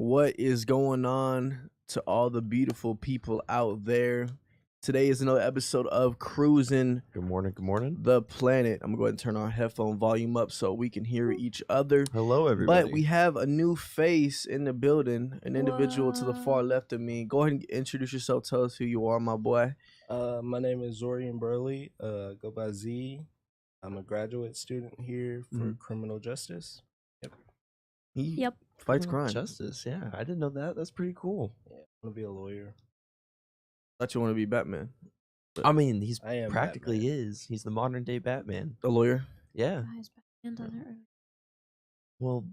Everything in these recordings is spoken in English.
What is going on to all the beautiful people out there? Today is another episode of Cruisin, Good morning. Good morning. the planet. I'm going to go ahead and turn our headphone volume up so we can hear each other. Hello, everybody. But we have a new face in the building, an individual to the far left of me. Go ahead and introduce yourself. Tell us who you are, my boy. My name is Zorian Burley. Go by Z. I'm a graduate student here for criminal justice. He fights crime. Justice. Yeah, I didn't know that. That's pretty cool. Yeah, I want to be a lawyer. Thought you want to be Batman. I mean, he's I am practically Batman. is. He's the modern day Batman. A lawyer. Yeah. Guys, Batman done it early. Well,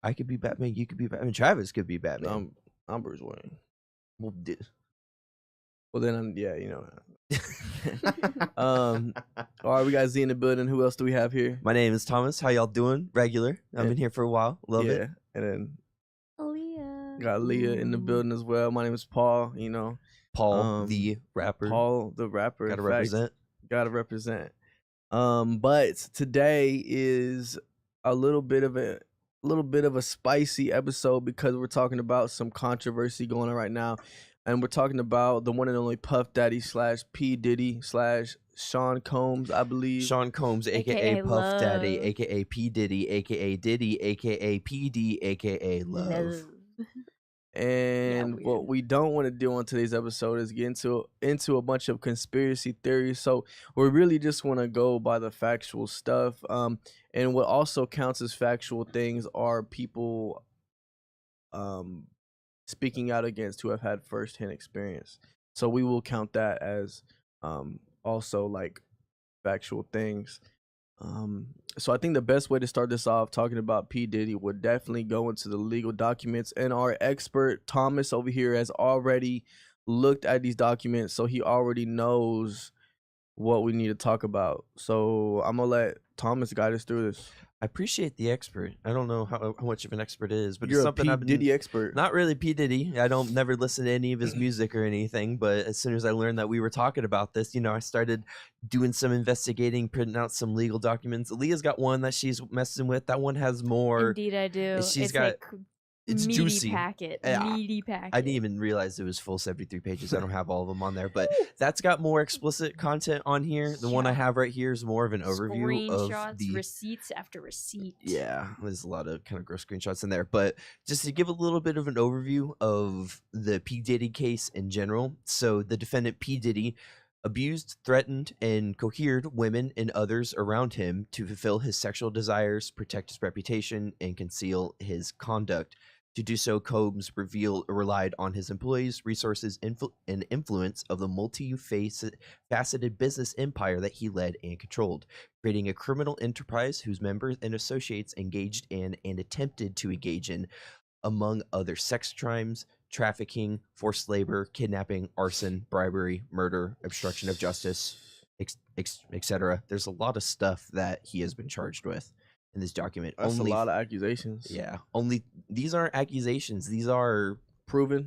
I could be Batman. You could be Batman. Travis could be Batman. I'm Bruce Wayne. Well, Then yeah, you know. All right, we got Z in the building. Who else do we have here? My name is Thomas. How y'all doing? Regular. I've been here for a while. Love it. And then Aaliyah. got Leah in the building as well. My name is Paul. You know, Paul, the rapper. Paul, the rapper. Gotta represent. Gotta represent. But today is a little bit of a spicy episode because we're talking about some controversy going on right now. And we're talking about the one and only Puff Daddy / P. Diddy / Sean Combs, I believe. Sean Combs, a.k.a. Puff Love. Daddy, a.k.a. P. Diddy, a.k.a. Diddy, a.k.a. PD, a.k.a. Love. And Yeah, what we don't want to do on today's episode is get into a bunch of conspiracy theories. So we really just want to go by the factual stuff. And what also counts as factual things are people speaking out against who have had firsthand experience. So we will count that as also like factual things. So I think the best way to start this off talking about P. Diddy would definitely go into the legal documents, and our expert Thomas over here has already looked at these documents, so he already knows what we need to talk about. So I'm gonna let Thomas guide us through this. I appreciate the expert. I don't know how much of an expert it is, but You're it's a something P. I've been Diddy expert. Not really P. Diddy. I don't never listen to any of his music or anything, but as soon as I learned that we were talking about this, I started doing some investigating, printing out some legal documents. Aaliyah's got one that she's messing with. That one has more. Indeed, I do. She's got. It's meaty juicy. Packet. Yeah. Meaty packet. I didn't even realize it was full 73 pages. I don't have all of them on there, but that's got more explicit content on here. The one I have right here is more of an overview Screenshots, of the receipts after receipt. Yeah, there's a lot of kind of gross screenshots in there, but just to give a little bit of an overview of the P. Diddy case in general. So the defendant P. Diddy abused, threatened, and coerced women and others around him to fulfill his sexual desires, protect his reputation, and conceal his conduct. To do so, Combs relied on his employees, resources, and influence of the multi-faceted business empire that he led and controlled, creating a criminal enterprise whose members and associates engaged in and attempted to engage in, among other sex crimes, trafficking, forced labor, kidnapping, arson, bribery, murder, obstruction of justice, etc. There's a lot of stuff that he has been charged with in this document. That's a lot of accusations. Yeah. These aren't accusations. These are Proven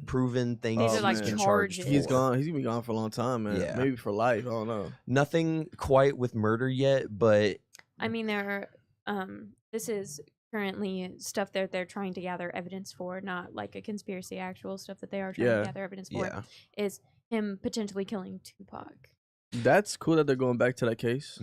things. These are like he's been charges. charged He's for. gone. He's gonna be gone for a long time, man. Yeah. Maybe for life. I don't know. Nothing quite with murder yet, but I mean, there are, this is currently stuff that they're trying to gather evidence for, not like a conspiracy, actual stuff that they are trying to gather evidence for, is him potentially killing Tupac. That's cool that they're going back to that case.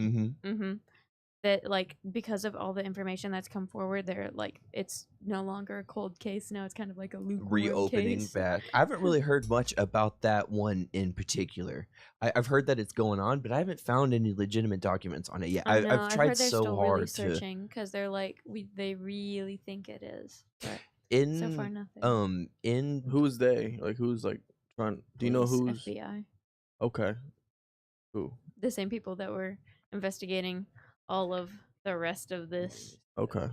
That, like, because of all the information that's come forward, they're like, it's no longer a cold case. Now it's kind of like a lukewarm reopening case. back. I haven't really heard much about that one in particular. I've heard that it's going on, but I haven't found any legitimate documents on it yet. I've tried heard they're so still hard really searching because they're like, they really think it is, but so far nothing. Who's they? Like, who's like trying? Do you know who's FBI? Okay. Who? The same people that were investigating all of the rest of this. Okay.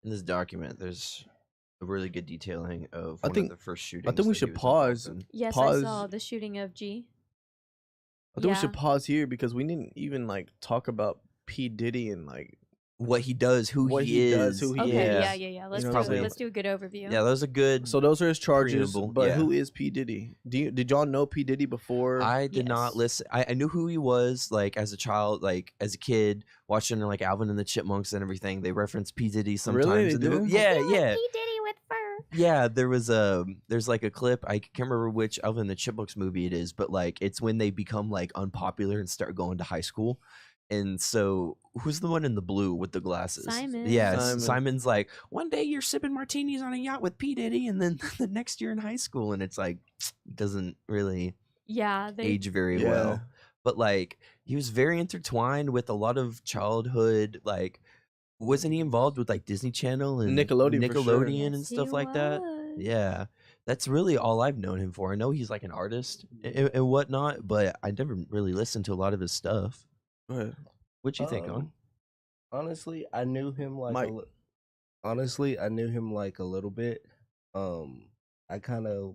In this document, there's a really good detailing of I one think of the first shootings. I think we that he should was pause. involved in. Yes, Pause. I saw the shooting of G. I think we should pause here because we didn't even like talk about P. Diddy and like What he does, who what he is. does, who he Okay, is. yeah. Let's You know what I'm saying? let's do a good overview. Yeah, that was a good. So those are his charges. Preamble, But yeah. who is P. Diddy? Did y'all know P. Diddy before? I did not Yes. listen. I knew who he was, like as a child, like as a kid, watching like Alvin and the Chipmunks and everything. They reference P. Diddy sometimes. Really? They in the do? movie. Yeah. P. Diddy with fur. Yeah, there's like a clip, I can't remember which Alvin and the Chipmunks movie it is, but like it's when they become like unpopular and start going to high school. And so who's the one in the blue with the glasses? Simon. Yeah, Simon. Simon's like, one day you're sipping martinis on a yacht with P. Diddy, and then the next year in high school, and it's like doesn't really age very well. But like he was very intertwined with a lot of childhood, like wasn't he involved with like Disney Channel and Nickelodeon for sure. and Yes, stuff he like that? was. Yeah, that's really all I've known him for. I know he's like an artist and whatnot, but I never really listened to a lot of his stuff. Go ahead. What you think on? Honestly, I knew him like Mike. honestly, I knew him like a little bit. I kind of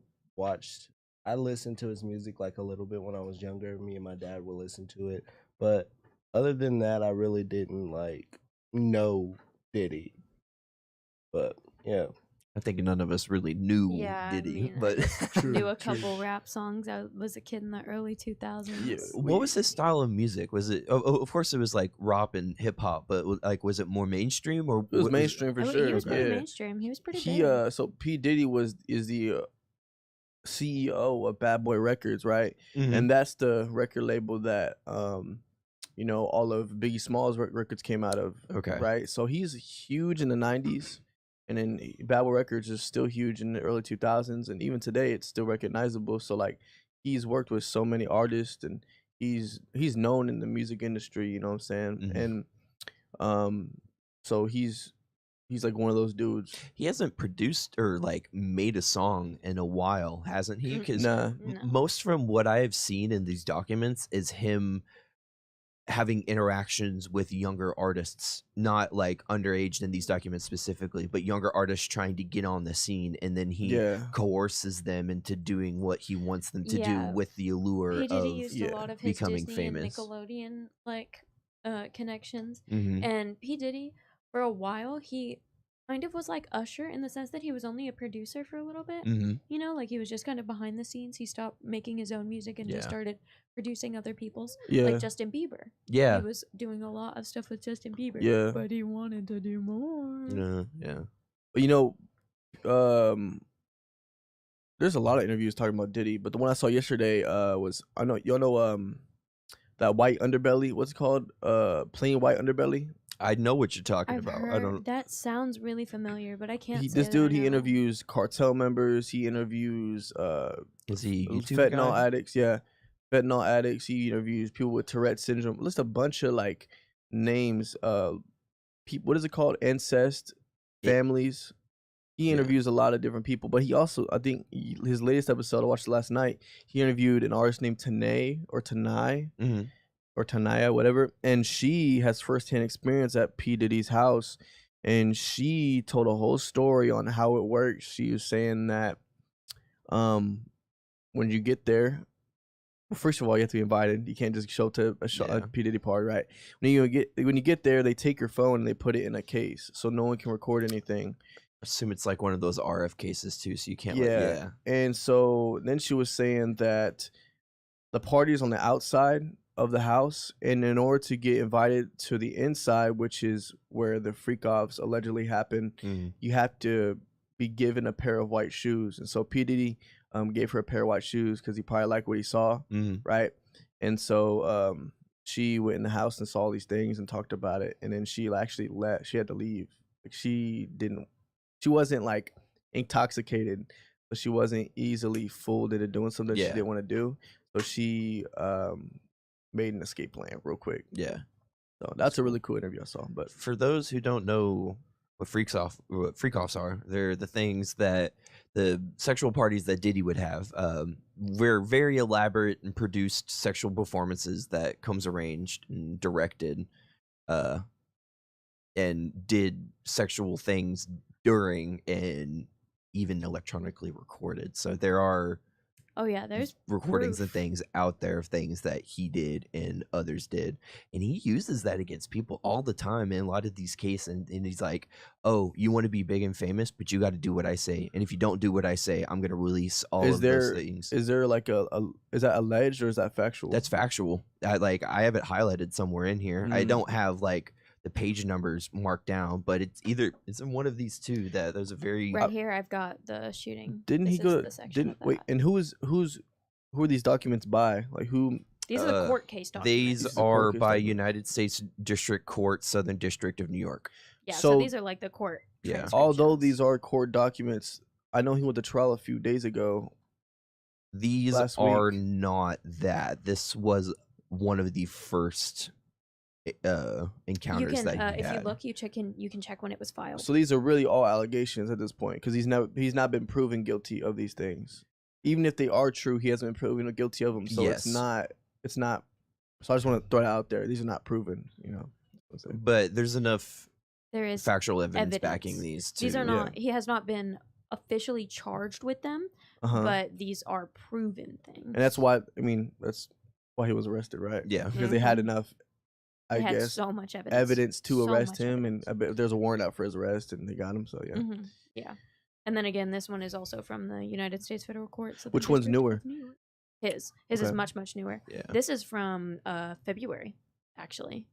I listened to his music like a little bit when I was younger. Me and my dad would listen to it, but other than that, I really didn't like know Diddy. But yeah. I think none of us really knew Yeah, Diddy, I but knew a couple rap songs. I was a kid in the early 2000s. Yeah. what was his style of music? Was it? Of course, it was like rap and hip hop, but like, was it more mainstream or It was mainstream for sure. He was pretty yeah. mainstream. He was pretty He big. so P Diddy is the CEO of Bad Boy Records, right? Mhm. And that's the record label that all of Biggie Smalls records came out of. Okay. Right? So he's huge in the 90s, and then Bad Boy Records is still huge in the early 2000s, and even today it's still recognizable. So like he's worked with so many artists, and he's known in the music industry, you know what I'm saying? Mhm. And so he's like one of those dudes. He hasn't produced or like made a song in a while, hasn't he? Because Nah. No. most from what I have seen in these documents is him having interactions with younger artists, not like underage in these documents specifically, but younger artists trying to get on the scene, and then he coerces them into doing what he wants them to do with the allure P. Diddy of used a lot of his becoming Disney famous. and Nickelodeon like connections. Mhm. And P. Diddy, for a while, he kind of was like Usher in the sense that he was only a producer for a little bit. Mhm. You know, like he was just kind of behind the scenes. He stopped making his own music and just Yeah. started producing other people's. Yeah. Like Justin Bieber. Yeah. He was doing a lot of stuff with Justin Bieber. Yeah. But he wanted to do more. Yeah. But there's a lot of interviews talking about Diddy, but the one I saw yesterday was that white underbelly. What's it called? Plain white underbelly. I know what you're talking I've about. heard, I don't. that sounds really familiar, but I can't say This that dude, I he know. interviews cartel members. He interviews Is he a YouTube fentanyl guy? addicts. Yeah, fentanyl addicts. He interviews people with Tourette syndrome. List a bunch of like names. What is it called? Incest families. He interviews a lot of different people, but he also, I think, his latest episode I watched last night. He interviewed an artist named Tanay or Tanai. Mhm. Or Tanaya, whatever, and she has firsthand experience at P. Diddy's house, and she told a whole story on how it works. She was saying that when you get there, well, first of all, you have to be invited. You can't just show up to a P. Diddy party, right? When you get there, they take your phone and they put it in a case, so no one can record anything. Assume it's like one of those RF cases too, so you can't. Yeah. And so then she was saying that the party is on the outside of the house, and in order to get invited to the inside, which is where the freak-offs allegedly happened, you have to be given a pair of white shoes. And so P. Diddy gave her a pair of white shoes because he probably liked what he saw, right? And so she went in the house and saw all these things and talked about it, and then she actually left. She had to leave. Like she wasn't like intoxicated, but she wasn't easily fooled into doing something she didn't want to do. So she made an escape plan real quick. Yeah. So that's a really cool interview I saw. But for those who don't know what freak-offs are, they're the things that the sexual parties that Diddy would have. Were very elaborate and produced sexual performances that comes arranged and directed, and did sexual things during and even electronically recorded. So there are there's recordings proof. and things out there of things that he did and others did, and he uses that against people all the time in a lot of these cases. And he's like, oh, you want to be big and famous, but you got to do what I say, and if you don't do what I say, I'm going to release all of those things. Is there like is that alleged or is that factual? That's factual. I have it highlighted somewhere in here. I don't have like the page numbers marked down, but it's in one of these two that there's a very Right here, I've got the shooting. Didn't he This is go? the section of Wait, that. and who are these documents by? Like who? These are the court case documents. these These are court are case by documents. United States District Court, Southern District of New York. Yeah, So- so these are like the court. Yeah. Although transcriptions. these are court documents, I know he went to trial a few days ago. These Last are week. not that. This was one of the first encounters you can, that he if had. you look, you can check when it was filed. So these are really all allegations at this point because he's not been proven guilty of these things. Even if they are true, he hasn't been proven guilty of them. So Yes. it's not. So I just want to throw it out there. These are not proven. You know. But there's enough There is factual evidence evidence. backing these. These too. are not. He has not been officially charged with them, Uh-huh. but these are proven things. And that's why that's why he was arrested, right? Yeah. Because they had Mhm. enough, I They had guess, so much evidence to So arrest much him, evidence. and I bet there's a warrant out for his arrest, and they got him. So yeah. Mhm. Yeah, and then again, this one is also from the United States Federal Court. So Which one's newer? His is Okay. much newer. Yeah. This is from February, actually.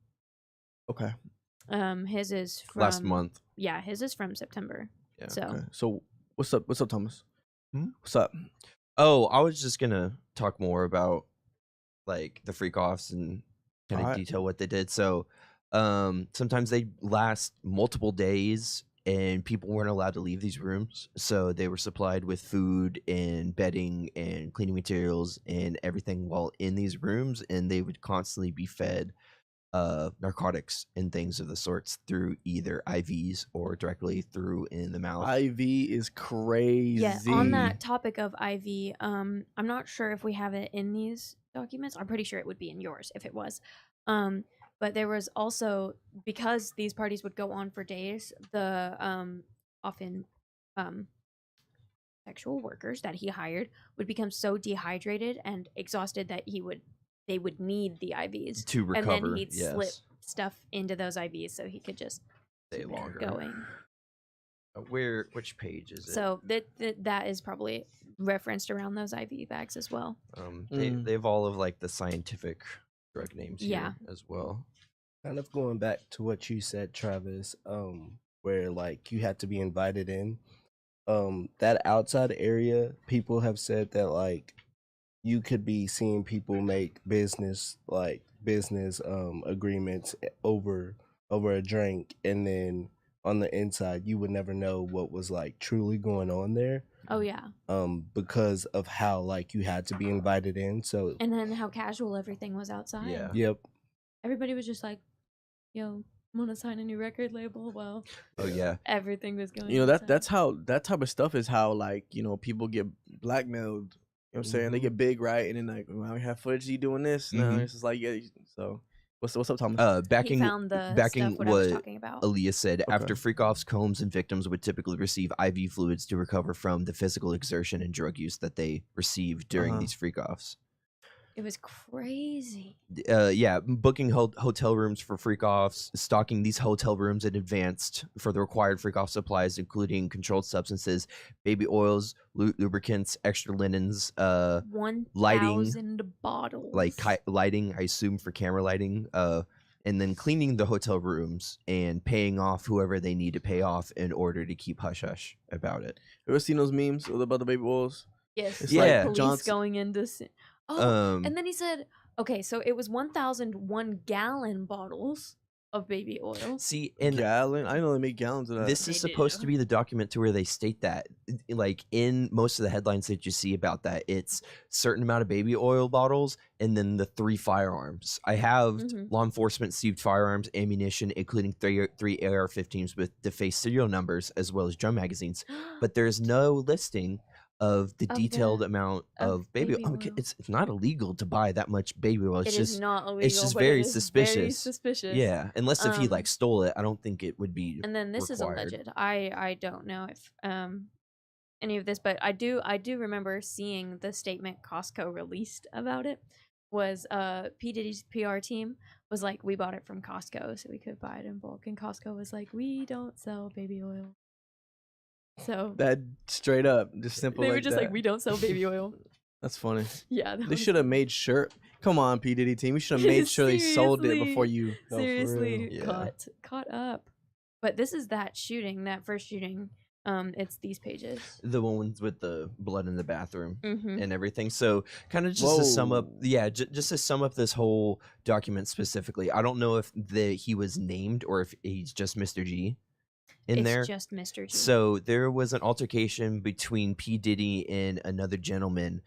Okay. His is from Last month. Yeah, his is from September. Yeah. So Okay. So what's up? What's up, Thomas? Hmm? What's up? Oh, I was just gonna talk more about like the freak offs and kind of Alright. detail what they did. So sometimes they last multiple days and people weren't allowed to leave these rooms. So they were supplied with food and bedding and cleaning materials and everything while in these rooms, and they would constantly be fed narcotics and things of the sorts through either IVs or directly through in the mouth. IV is crazy. yeah, on that topic of IV, I'm not sure if we have it in these documents. I'm pretty sure it would be in yours if it was. But there was also, because these parties would go on for days, the often sexual workers that he hired would become so dehydrated and exhausted that they would need the IVs to recover, and then he'd yes. slip stuff into those IVs so he could just Stay keep it longer. going. Which page is it? So that is probably referenced around those IV bags as well. They have all of like the scientific drug names Yeah. here as well. Kind of going back to what you said, Travis, where like you had to be invited in. That outside area, people have said that like you could be seeing people make business agreements over a drink, and then on the inside you would never know what was like truly going on there. Oh yeah. Because of how like you had to be invited in. So And then how casual everything was outside. Yeah. yep. Everybody was just like, yo, want to sign a new record label? Well, Oh yeah. everything was going You know, outside. that's how that type of stuff is how like, you know, people get blackmailed. You know what I'm saying? They get big, right? And then like, well, we have footage of you doing this. No, Mhm. it's just like, yeah. So what's up, Thomas? He Backing found the backing stuff what I was what talking about. Aaliyah said, after Okay. freak-offs, Combs and victims would typically receive IV fluids to recover from the physical exertion and drug use that they received during Uh-huh. these freak-offs. It was crazy. Yeah, booking hotel rooms for freak-offs, stocking these hotel rooms in advance for the required freak-off supplies, including controlled substances, baby oils, lubricants, extra linens, 1,000 bottles. like lighting, I assume for camera lighting, and then cleaning the hotel rooms and paying off whoever they need to pay off in order to keep hush hush about it. You ever seen those memes about the baby oils? Yes. It's like Police Johnson- going into. Oh, Um, and then he said, okay, so it was 1,001 gallon bottles of baby oil. See, and Gallon? I know they make gallons of that. this They is supposed do. to be the document to where they state that, like in most of the headlines that you see about that, it's certain amount of baby oil bottles and then the 3 firearms. I have Mhm. law enforcement seized firearms, ammunition, including three AR-15s with defaced serial numbers as well as drum magazines, but there's no listing of the Of detailed the- amount of of baby baby oil. oil. It's not illegal to buy that much baby oil. It's It just is not illegal. it's just but very it is Very suspicious. suspicious. yeah, unless if he Um, like stole it, I don't think it would be. And then this required. is alleged. I don't know if any of this, but I do remember seeing the statement Costco released about it. Was P Diddy's PR team was like, we bought it from Costco so we could buy it in bulk, and Costco was like, we don't sell baby oil. So That straight up, just simple. they were like just that. like, we don't sell baby oil. That's funny. Yeah, They should have made sure. Come on, P Diddy team. You should have made sure they sold it before you. Seriously, Yeah. caught up. But this is that shooting, that first shooting. It's these pages. The ones with the blood in the bathroom Mm-hmm. and everything. So kind of just to sum up, Whoa. yeah, just to sum up this whole document specifically, I don't know if he was named or if he's just Mr. G in It's there. just Mr. G. So there was an altercation between P. Diddy and another gentleman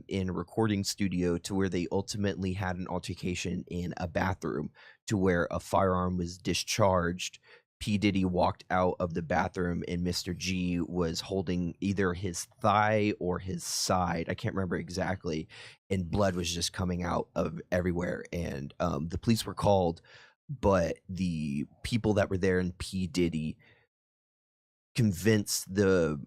in a recording studio to where they ultimately had an altercation in a bathroom to where a firearm was discharged. P. Diddy walked out of the bathroom and Mr. G was holding either his thigh or his side. I can't remember exactly. And blood was just coming out of everywhere. And the police were called, but the people that were there in P. Diddy convinced the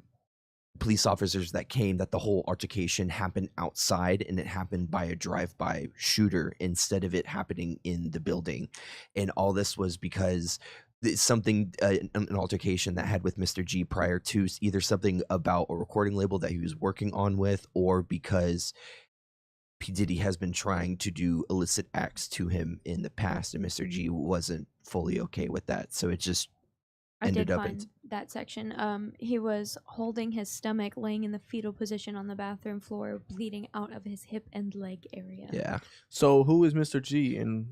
police officers that came that the whole altercation happened outside and it happened by a drive-by shooter instead of it happening in the building. And all this was because something an altercation that had with Mr. G prior to, either something about a recording label that he was working on with, or because P. Diddy has been trying to do illicit acts to him in the past and Mr. G wasn't fully okay with that. So it just I did find that section. He was holding his stomach, laying in the fetal position on the bathroom floor, bleeding out of his hip and leg area. Yeah. So who is Mr. G? And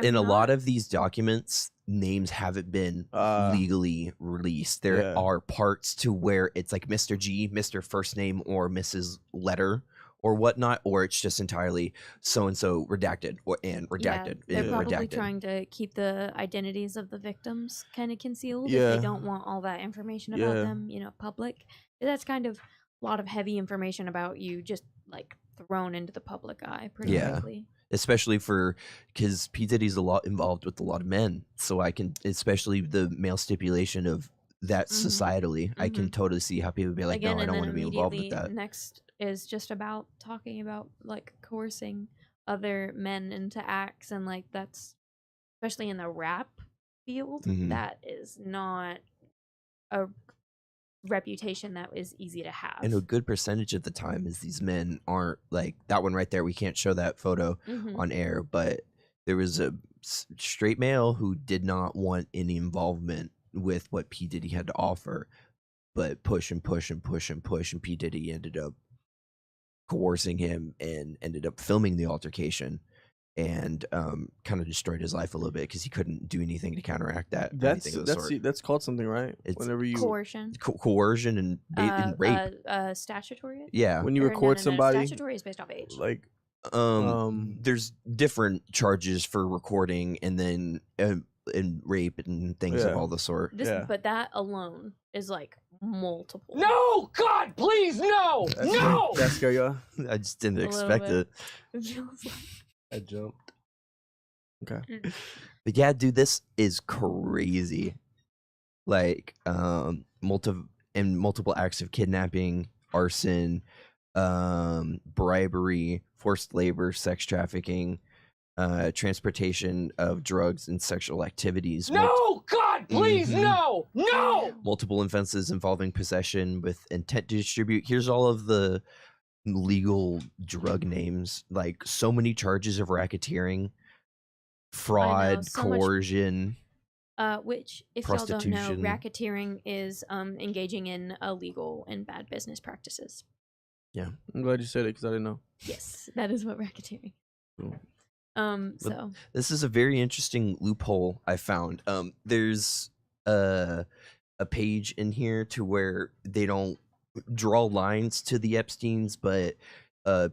in a lot of these documents, names haven't been legally released. There are parts to where it's like Mr. G, Mr. First Name, or Mrs. Letter, or whatnot, or it's just entirely so and so redacted and redacted. Yeah, they're probably trying to keep the identities of the victims kind of concealed. If they don't want all that information about them, public. That's kind of a lot of heavy information about you just like thrown into the public eye pretty quickly. Especially because P. Diddy's a lot involved with a lot of men, so I can, especially the male stipulation of that societally, I can totally see how people would be like, no, I don't want to be involved with that. Next is just about talking about like coercing other men into acts, and like that's especially in the rap field, that is not a reputation that is easy to have. And a good percentage of the time is these men aren't like that one right there. We can't show that photo on air, but there was a straight male who did not want any involvement with what P. Diddy had to offer, but push and push and push and push, and P. Diddy ended up coercing him and ended up filming the altercation and kind of destroyed his life a little bit because he couldn't do anything to counteract that. That's called something, right? It's whenever you coercion and rape. Statutory. Yeah, when you record somebody. Statutory is based off age. Like, there's different charges for recording and then and rape and things of all the sort. But that alone is like multiple. No, God, please, no, no. That scare you? I just didn't expect it. I jumped. Okay. But yeah, dude, this is crazy. Like, multiple acts of kidnapping, arson, bribery, forced labor, sex trafficking, transportation of drugs and sexual activities. No, God, please, no, no. Multiple offenses involving possession with intent to distribute. Here's all of the legal drug names, like so many charges of racketeering, fraud, coercion, which if y'all don't know, racketeering is engaging in illegal and bad business practices. Yeah, I'm glad you said it because I didn't know. Yes, that is what racketeering. Cool. So this is a very interesting loophole I found. There's a page in here to where they don't draw lines to the Epsteins, but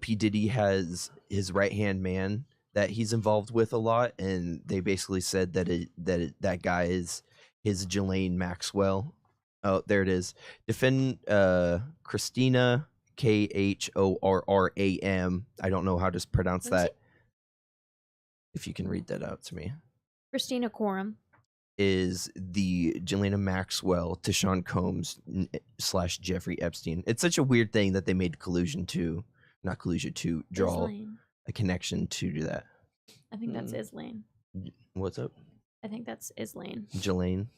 P. Diddy has his right-hand man that he's involved with a lot, and they basically said that that guy is his Ghislaine Maxwell. Oh, there it is. Defend Christina, Khorram. I don't know how to pronounce that. If you can read that out to me. Christina Khorram is the Jelena Maxwell to Sean Combs / Jeffrey Epstein. It's such a weird thing that they made not collusion to draw a connection to do that. I think that's Islane. What's up? I think that's Islane. Jelaine.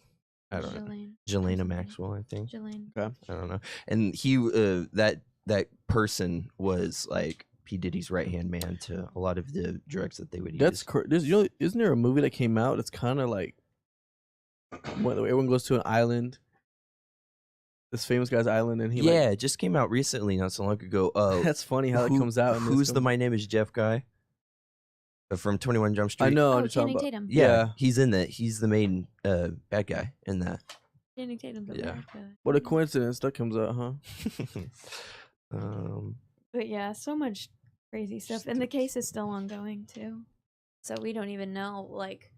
I don't know. Jelena Maxwell, I think. Jelaine. Okay. I don't know. And he that that person was like P Diddy's right hand man to a lot of the drugs that they would That's use. there's isn't there a movie that came out? It's kind of like when everyone goes to an island, this famous guy's island, and he Yeah, it just came out recently, not so long ago. that's funny how it comes out. In this Who's the film. My Name Is Jeff guy from 21 Jump Street? I know. Oh, I'm talking Channing about. Tatum. Yeah, he's in that. He's the main bad guy in that. Channing Tatum's a Yeah. bad guy. What a coincidence that comes out, huh? But yeah, so much crazy stuff, and the case is still ongoing too. So we don't even know like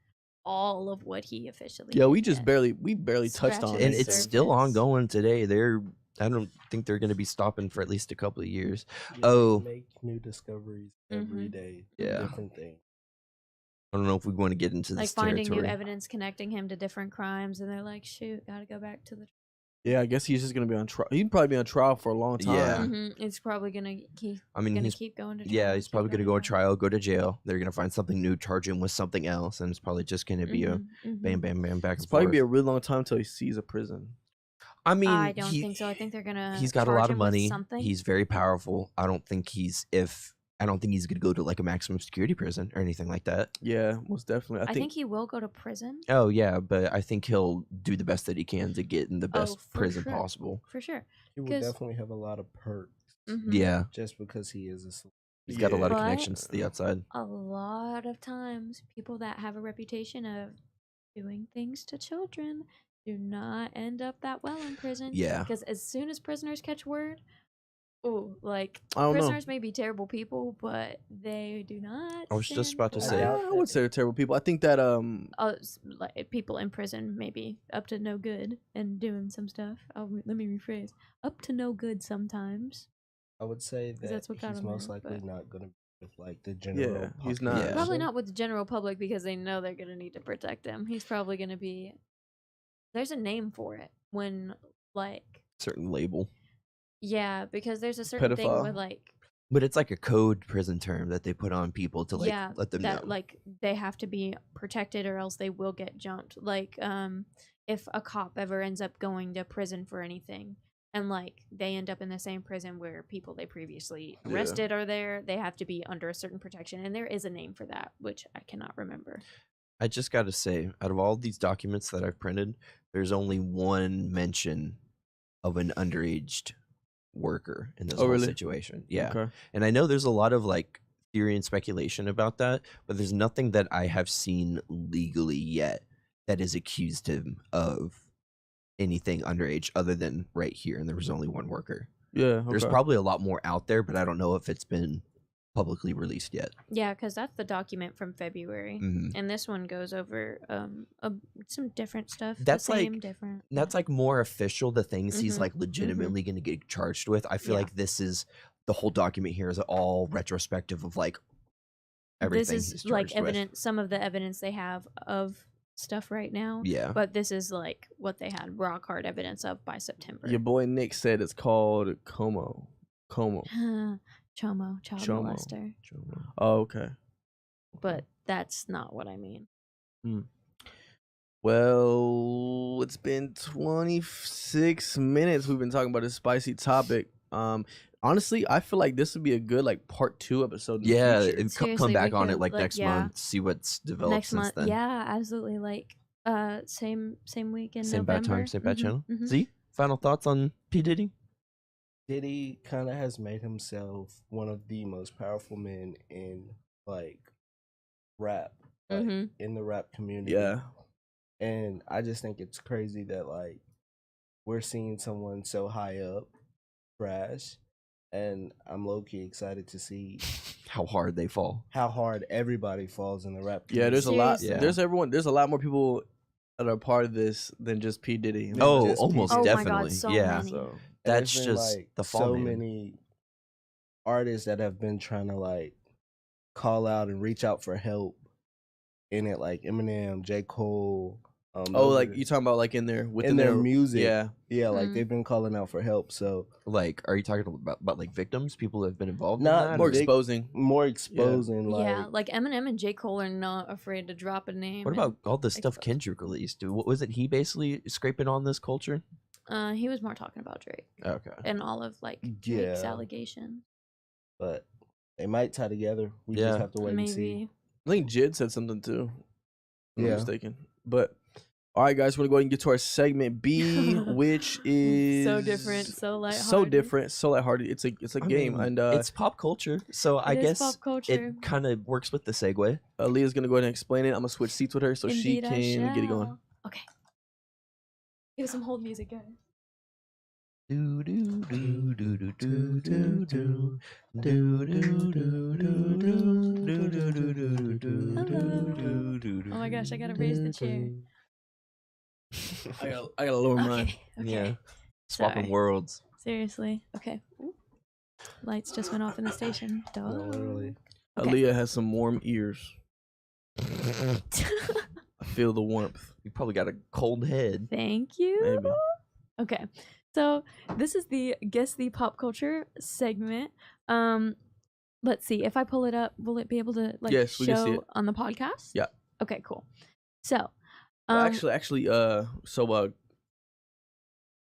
all of what he officially. Yeah, we did just yet. barely touched on Scratching and it. the it's still surface. ongoing today. I don't think they're going to be stopping for at least a couple of years. Yeah, Oh. they make new discoveries every Mhm. day. Yeah. Different things. I don't know if we want to get into like this finding territory. new evidence connecting him to different crimes, and they're like, "Shoot, gotta go back to the." Yeah, I guess he's just gonna be on trial. He'd probably be on trial for a long time. Yeah. It's probably gonna keep. I mean, he's keep going to. Trial, yeah, he's keep probably going to going go on trial, go to jail. They're going to find something new, charge him with something else, and it's probably just going to be a bam, bam, bam, back It's and probably forth. be a really long time until he sees a prison. I mean, I don't think so. I think they're gonna. he's got a charge lot of him with money. Something. He's very powerful. I don't think he's going to go to like a maximum security prison or anything like that. Yeah, most definitely. I think he will go to prison Oh yeah, but I think he'll do the best that he can to get in the best for prison sure. possible. for sure. He will 'Cause- definitely have a lot of perks Yeah, just because he is a celebrity. he's got a lot of But- connections to the outside. A lot of times, people that have a reputation of doing things to children do not end up that well in prison. Yeah. Because as soon as prisoners catch word, like I don't know. prisoners may be terrible people, but they do not. I was just stand about to for- say. I would say they're terrible people. I think that like people in prison may be up to no good and doing some stuff. Let me rephrase: up to no good sometimes. I would say that that's what got he's him most in, likely but- not going to be with like the general. Yeah, he's not. Yeah. Probably not with the general public because they know they're gonna need to protect him. He's probably gonna be. There's a name for it when like. Certain label, Yeah, because there's a certain thing Pedophile? with like but it's like a code prison term that they put on people to like yeah let them that know. like they have to be protected or else they will get jumped. Like if a cop ever ends up going to prison for anything and like they end up in the same prison where people they previously Yeah. arrested are there, they have to be under a certain protection, and there is a name for that which I cannot remember. I just got to say, out of all these documents that I've printed, there's only one mention of an underage worker in this Oh, whole really? situation. Yeah. Okay. And I know there's a lot of like theory and speculation about that, but there's nothing that I have seen legally yet that has accused him of anything underage other than right here. And there was only one worker. Yeah. There's okay. probably a lot more out there, but I don't know if it's been publicly released yet. Yeah, because that's the document from February. Mhm. And this one goes over some different stuff. That's the same, like- different. That's like more official, the things he's Mhm, like legitimately going to get charged with. I feel Yeah. like this is the whole document here is all retrospective of like everything This he's is like charged with. evidence, some of the evidence they have of stuff right now. Yeah. But this is like what they had rock hard evidence of by September. Your boy Nick said it's called Como. Chomo, child Chomo. molester. Oh, okay. But that's not what I mean. Well, it's been 26 minutes. We've been talking about this spicy topic. Honestly, I feel like this would be a good like part 2 episode. In Yeah, the future. and come Seriously, back we on it could, like like, next yeah. month, see what's developed Next since month, then. yeah, absolutely. Like, same week in Same November. bad time, same bad Mhm, channel. mhm. Z, final thoughts on P Diddy? Diddy kind of has made himself one of the most powerful men in like rap, like, Mhm. in the rap community. Yeah. And I just think it's crazy that like we're seeing someone so high up crash, and I'm low key excited to see How hard they fall. how hard everybody falls in the rap. Yeah, there's a lot. Seriously. Yeah. There's a lot more people that are part of this than just P Diddy. Yeah, Oh, just almost P. Oh my God, definitely. so yeah. many. So And That's there's been, just like, the fall so man. many artists that have been trying to like call out and reach out for help in it, like Eminem, J. Cole. oh, those like are- you talking about like in their in their music. Yeah. Yeah, like Mhm. they've been calling out for help. So Like, are you talking about like victims, people that have been involved Not in that? More or- big- exposing. more exposing, Yeah, like like Eminem and J. Cole are not afraid to drop a name. What about all the stuff expose. Kendrick released? Wasn't he basically scraping on this culture? He was more talking about Drake Okay. and all of like Drake's Yeah. allegations. But they might tie together. We just Yeah. have to wait and see. Maybe. I think Jid said something too. If I'm not Yeah. mistaken. But all right, guys, we're gonna go ahead and get to our segment B, which is So different, so lighthearted. so different, so lighthearted. It's a game, mean, and it's pop culture, so I It is guess pop culture. it kind of works with the segue. Leah's gonna go ahead and explain it. I'm gonna switch seats with her so she Indeed, I can get it going. shall. Okay. Give us some hold music, guys. Do do do do do do do do do do do do do do do do. Oh my gosh, I gotta raise the chair. I gotta lower mine. Okay. Okay. Yeah, swapping Sorry. worlds. Seriously. Okay. Ooh. Lights just went off in the station. Duh. No, literally. Okay. Aaliyah has some warm ears. I feel the warmth. You probably got a cold head. Thank you. Maybe. Okay. So this is the Guess the Pop Culture segment. Let's see. If I pull it up, will it be able to like Yes, we can see show it. on the podcast? Yeah. Okay, cool. So Well, actually,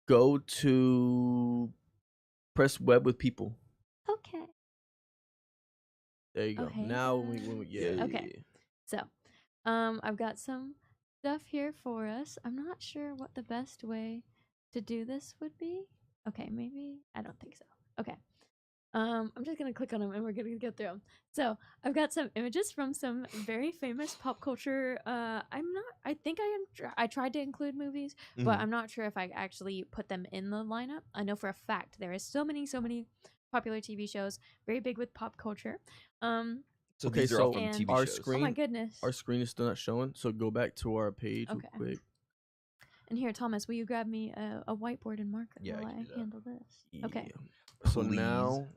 go to press web with people. okay. There you go. Okay. Now when we yeah. Okay. So, I've got some stuff here for us. I'm not sure what the best way to do this would be. Okay, maybe. I don't think so. Okay. I'm just gonna click on them and we're gonna go through them. So I've got some images from some very famous pop culture. I tried to include movies, but I'm not sure if I actually put them in the lineup. I know for a fact there is so many popular TV shows, very big with pop culture. So Okay, these are so all from And- TV our shows. screen- Oh my goodness. Our screen is still not showing, so go back to our page real Okay. quick. And here, Thomas, will you grab me a whiteboard and marker Yeah, I while can I do that. handle this? Okay. Yeah. So Please. now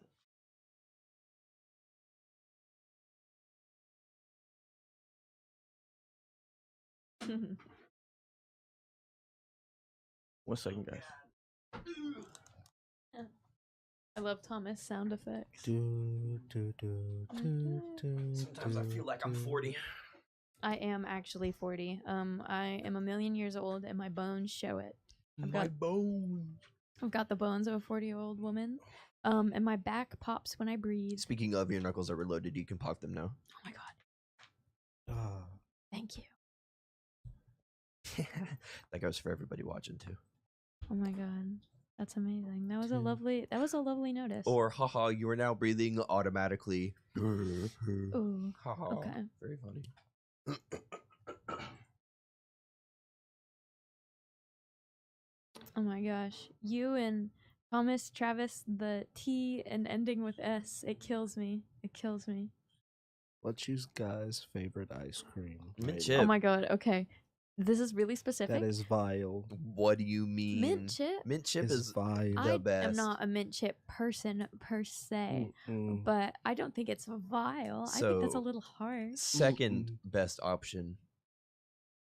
one second, guys. I love Thomas sound effects. Sometimes I feel like I'm 40. I am actually 40. I am a million years old and my bones show it. I've My got- bones. I've got the bones of a 40-year-old woman. And my back pops when I breathe. Speaking of, your knuckles are reloaded. You can pop them now. Oh my god. Ah, Thank you. That goes for everybody watching too. Oh my god. That's amazing. That was a Two. lovely notice. Or haha, you are now breathing automatically. Ooh. Haha. Okay. Very funny. Oh my gosh. You and Thomas, Travis, the T and ending with S, it kills me. It kills me. let's use Guy's favorite ice cream. Mint right chip. Oh my god. Okay. This is really specific. That is vile. What do you mean? Mint chip. Mint chip It's is vile. the I am best. not a mint chip person per se, Mm-mm. but I don't think it's vile. I think that's a So- little harsh. Second best option.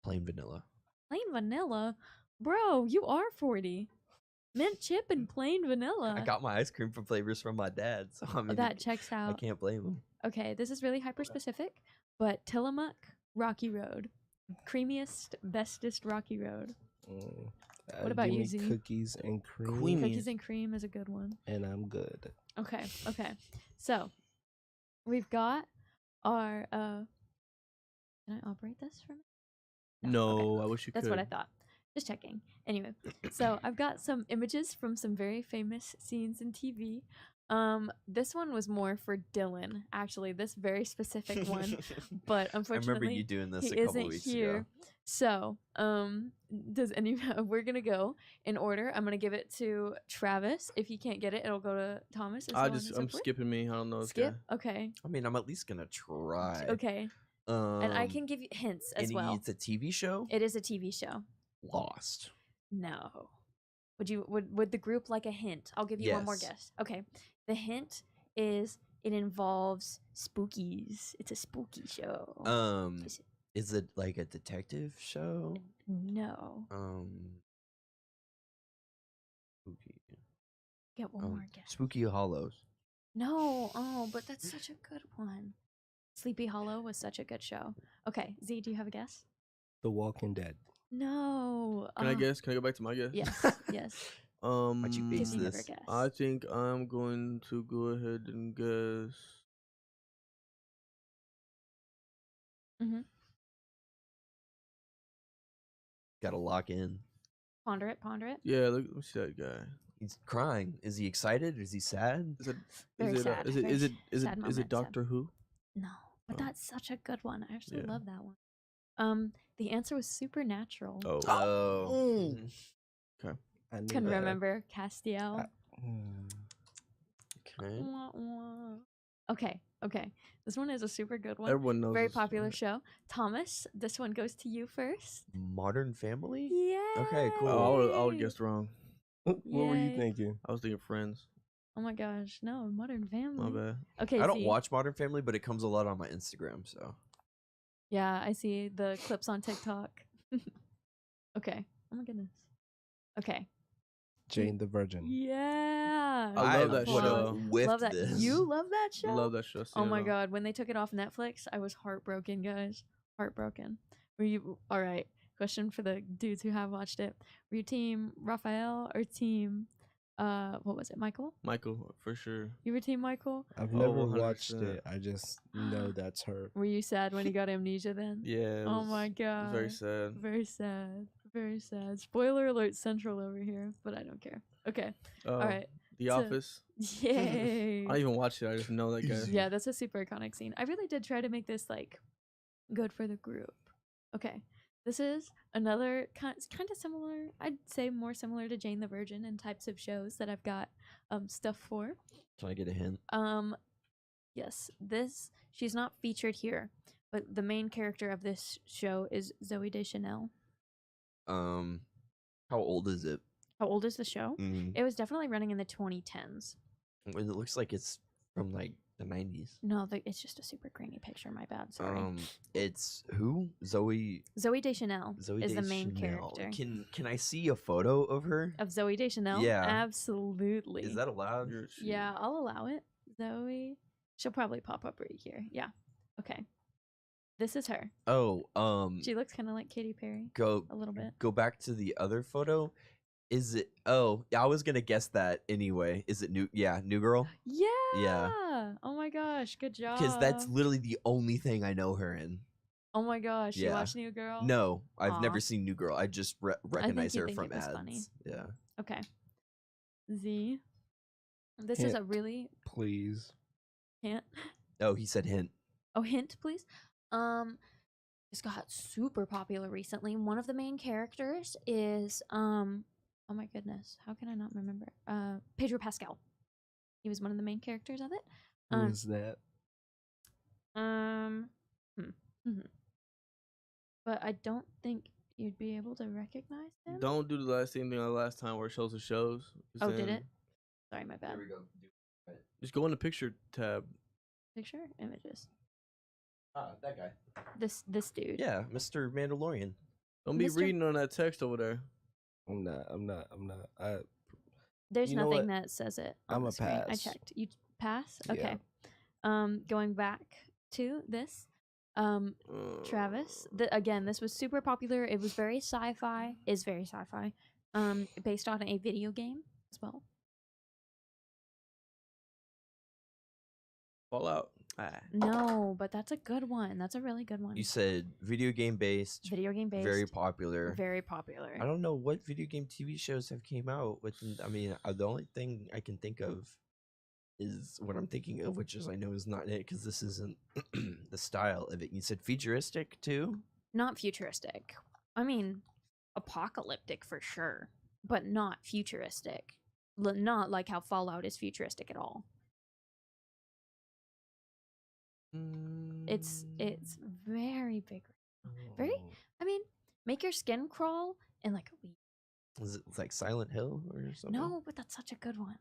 Plain vanilla. Plain vanilla, bro. You are 40. Mint chip and plain vanilla. I got my ice cream from flavors from my dad, so I mean, that checks I out. can't blame him. Okay, this is really hyper specific, but Tillamook, Rocky Road, creamiest, bestest Rocky Road. Mm. What about give you, me Z? Cookies and cream, Creamy. Cookies and cream is a good one. and I'm good. Okay, okay. So we've got our can I operate this for me? No, okay. I wish you That's could. what I thought. Just checking. Anyway, so I've got some images from some very famous scenes in TV. This one was more for Dylan, actually, this very specific one. But I remember unfortunately, you doing this he a couple isn't weeks here. ago. So, does any? We're gonna go in order. I'm gonna give it to Travis. If he can't get it, it'll go to Thomas. And so on and so I'm forth. skipping me. I don't know this Skip. guy. Okay. I mean, I'm at least gonna try. Okay. And I can give you hints as and well. It's a TV show. It is a TV show. Lost. No. Would the group like a hint? I'll give you one more Yes. guess. Okay. The hint is it involves spookies. It's a spooky show. Is it like a detective show? No. Spooky. Get one more guess. Spooky Hollows. No. Oh, but that's such a good one. Sleepy Hollow was such a good show. Okay, Z, do you have a guess? The Walking Dead. No. Can I guess? Can I go back to my guess? Yes. Yes. Why'd you base Give me this? another guess. I think I'm going to go ahead and guess. Mm-hmm. Gotta lock in. Ponder it. Ponder it. Yeah, let me see that guy. He's crying. Is he excited? Is he sad? Is it? Very sad. Is it? Very Is it? Is it? sad Is moment, it Doctor Who? No, but Oh. that's such a good one. I actually Yeah. love that one. The answer was Supernatural. Oh. Oh. I knew Couldn't that. remember Castiel. Okay. Wah, wah. Okay. This one is a super good one. Everyone knows. Very this, popular right? show. Thomas, this one goes to you first. Modern Family? Yeah. Okay, cool. Oh, I would guessed wrong. What were you Yay. thinking? I was thinking Friends. Oh my gosh, no, Modern Family. My bad. Okay, I don't Z. watch Modern Family, but it comes a lot on my Instagram, so. Yeah, I see the clips on TikTok. Okay. Oh my goodness. Okay. Jane the Virgin. Yeah. I love that would've show. whiffed Love that. this. You love that show? Love that show. Oh my Seen it all. god, when they took it off Netflix, I was heartbroken, guys. Heartbroken. Were you all right? Question for the dudes who have watched it. Were you team Raphael or team what was it, Michael? Michael, for sure. You were team Michael? I've Oh, never watched 100%. it. I just know that's her. Were you sad when he got amnesia then? Yeah. It Oh was- my it was god. very sad. Very sad. Very sad. Spoiler alert central over here, but I don't care. Okay. Oh, All right. The so- Office. Yay. I don't even watch it. I just know that guy. Yeah, that's a super iconic scene. I really did try to make this like good for the group. Okay. This is another kind of similar, I'd say more similar to Jane the Virgin and types of shows that I've got stuff for. Can I get a hint? Yes, she's not featured here, but the main character of this show is Zoe Deschanel. How old is it? How old is the show? Mm. It was definitely running in the 2010s. It looks like it's from like the 90s. No, it's just a super grainy picture. My bad. Sorry. It's who? Zoe Zoe Deschanel Zoe is the main Deschanel. character. Can I see a photo of her? Of Zoe Deschanel? Yeah. Absolutely. Is that allowed? Yeah, I'll allow it. Zoe. She'll probably pop up right here. Yeah. Okay. This is her. Oh, She looks kind of like Katy Perry go a little bit. go back to the other photo. Is it? Oh, yeah, I was gonna guess that anyway. Is it new? Yeah, New Girl. Yeah. Oh my gosh. Good job. Because that's literally the only thing I know her in. Oh my gosh. You Yeah. watched New Girl? No, I've Aw. never seen New Girl. I just recognize you'd her think from it was ads. funny. Yeah. Okay. Z. This is a Hint. really Please. hint. Oh, he said hint. Oh, hint, please. It's got super popular recently. One of the main characters is oh my goodness, how can I not remember? Pedro Pascal. He was one of the main characters of it. Who is that? But I don't think you'd be able to recognize him. Don't do the same thing like last time where it shows the shows. Just Oh, did then- it? Sorry, my bad. go. Just go in the picture tab. Picture images. Ah, that guy. This dude. Yeah, Mr. Mandalorian. Don't be Mr. reading on that text over there. I'm not. There's You know nothing what? that says it on I'm the a screen. I pass. checked. You pass? Yeah. Okay. Going back to this. Travis. Again, this was super popular. It was very sci-fi. Is very sci-fi. Based on a video game as well. Fallout. No, but that's a good one. That's a really good one. You said video game based, Video game based. very popular. Very popular. I don't know what video game TV shows have came out with. I mean, the only thing I can think of is what I'm thinking of, which is I know is not it because this isn't the style of it. You said futuristic too. Not futuristic. I mean, apocalyptic for sure, but not futuristic. Not like how Fallout is futuristic at all. It's very big. Very. I mean, make your skin crawl in like a week. Is it like Silent Hill or something? No, but that's such a good one.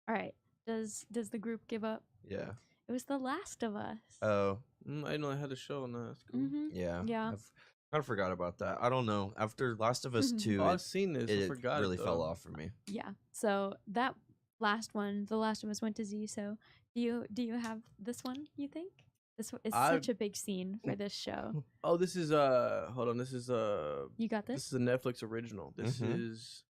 All right. Does the group give up? Yeah. It was The Last of Us. Oh, I didn't know I had a show on that. That's cool. Mm-hmm. yeah. Yeah. I've kind of forgot about that. I don't know. After Last of Us 2, Oh, I've seen this. I it forgot. really it, fell though. off for me. Yeah. So that last one, The Last of Us, went to Z. So do you have this one? You think? This is I- such a big scene for this show. Oh, this is hold on. This is You got this this? is a Netflix original. This is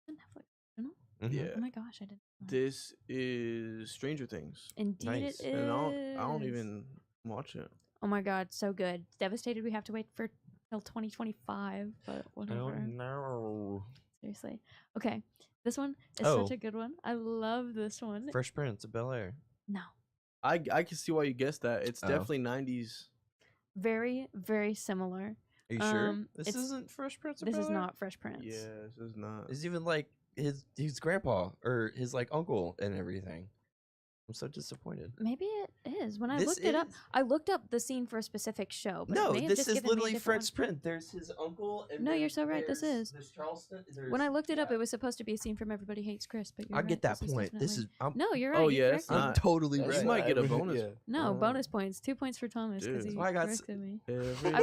Netflix original? yeah. Oh my gosh, I didn't know. This is Stranger Things, Indeed Nice. it is. and I don't even watch it. Oh my god, so good. Devastated we have to wait for till 2025, but whatever. no. Seriously. Okay. This one is Oh. such a good one. I love this one. Fresh Prince of Bel Air. No. I can see why you guessed that. It's Oh. definitely 90s. Very, very similar. Are you sure? This it's- isn't Fresh Prince of This Bel is Air? not Fresh Prince. Yeah, this is not. It's even like his grandpa or his like uncle and everything. I'm so disappointed. Maybe it is. When I This looked it up, is- I looked up the scene for a specific show. But it No, may have this just is given me a literally different Fresh one. Prince. There's his uncle. And No, then you're so right, this there's- is. There's Charleston. When I there's- looked it up, yeah. it was supposed to be a scene from Everybody Hates Chris, but you're I right, get that this is point. This is. definitely- I'm, No, you're right. Oh, you yeah, it's corrected me. I'm not- totally That's right. You might get a every- bonus. yeah. No, Oh. bonus points. 2 points for Thomas because Dude. he Why I got corrected me. Everybody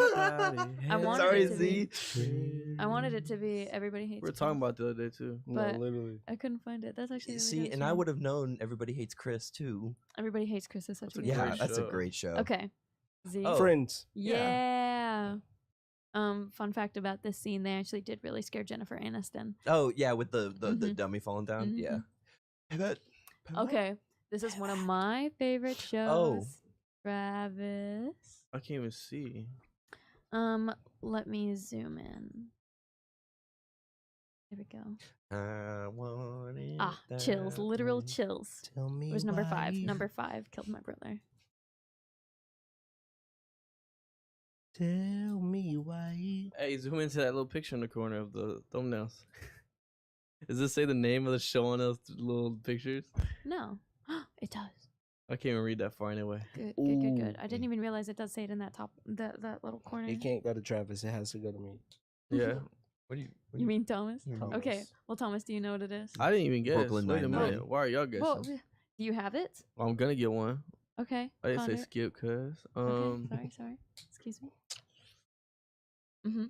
I wanted Sorry, it to be- Z. I wanted it to be Everybody Hates We were Chris. talking about it the other day too. No, But- literally. I couldn't find it. That's actually a really See, good and I show. would have known Everybody Hates Chris too. Everybody Hates Chris is such That's a a good Yeah, great show. that's a show. great show. Okay. Z. Oh. Friends. Yeah. Fun fact about this scene, they actually did really scare Jennifer Aniston. Oh yeah, with the Mhm. dummy falling down. Mhm. Yeah. Pivot. Okay. This is one of my favorite shows. Oh. Travis. I can't even see. Let me zoom in. There we go. I want it Chills. that Literal way. chills. Tell me. It was number 5. why. Number 5 killed my brother. Tell me why. Hey, zoom into that little picture in the corner of the thumbnails. Does this say the name of the show on those little pictures? No. It does. I can't even read that far anyway. Good, good, good. I Ooh. didn't even realize it does say it in that top that little corner. It can't go to Travis. It has to go to me. Yeah, What do you? What do You mean Thomas? Thomas. Okay. Well, Thomas, do you know what it is? I didn't even guess. Brooklyn Wait a Nine-Nine. minute. Why are y'all guessing? Well, do you have it? Well, I'm gonna get one. Okay. I didn't found say it. skip, cuz. Okay. Sorry. Excuse me. Mm-hmm.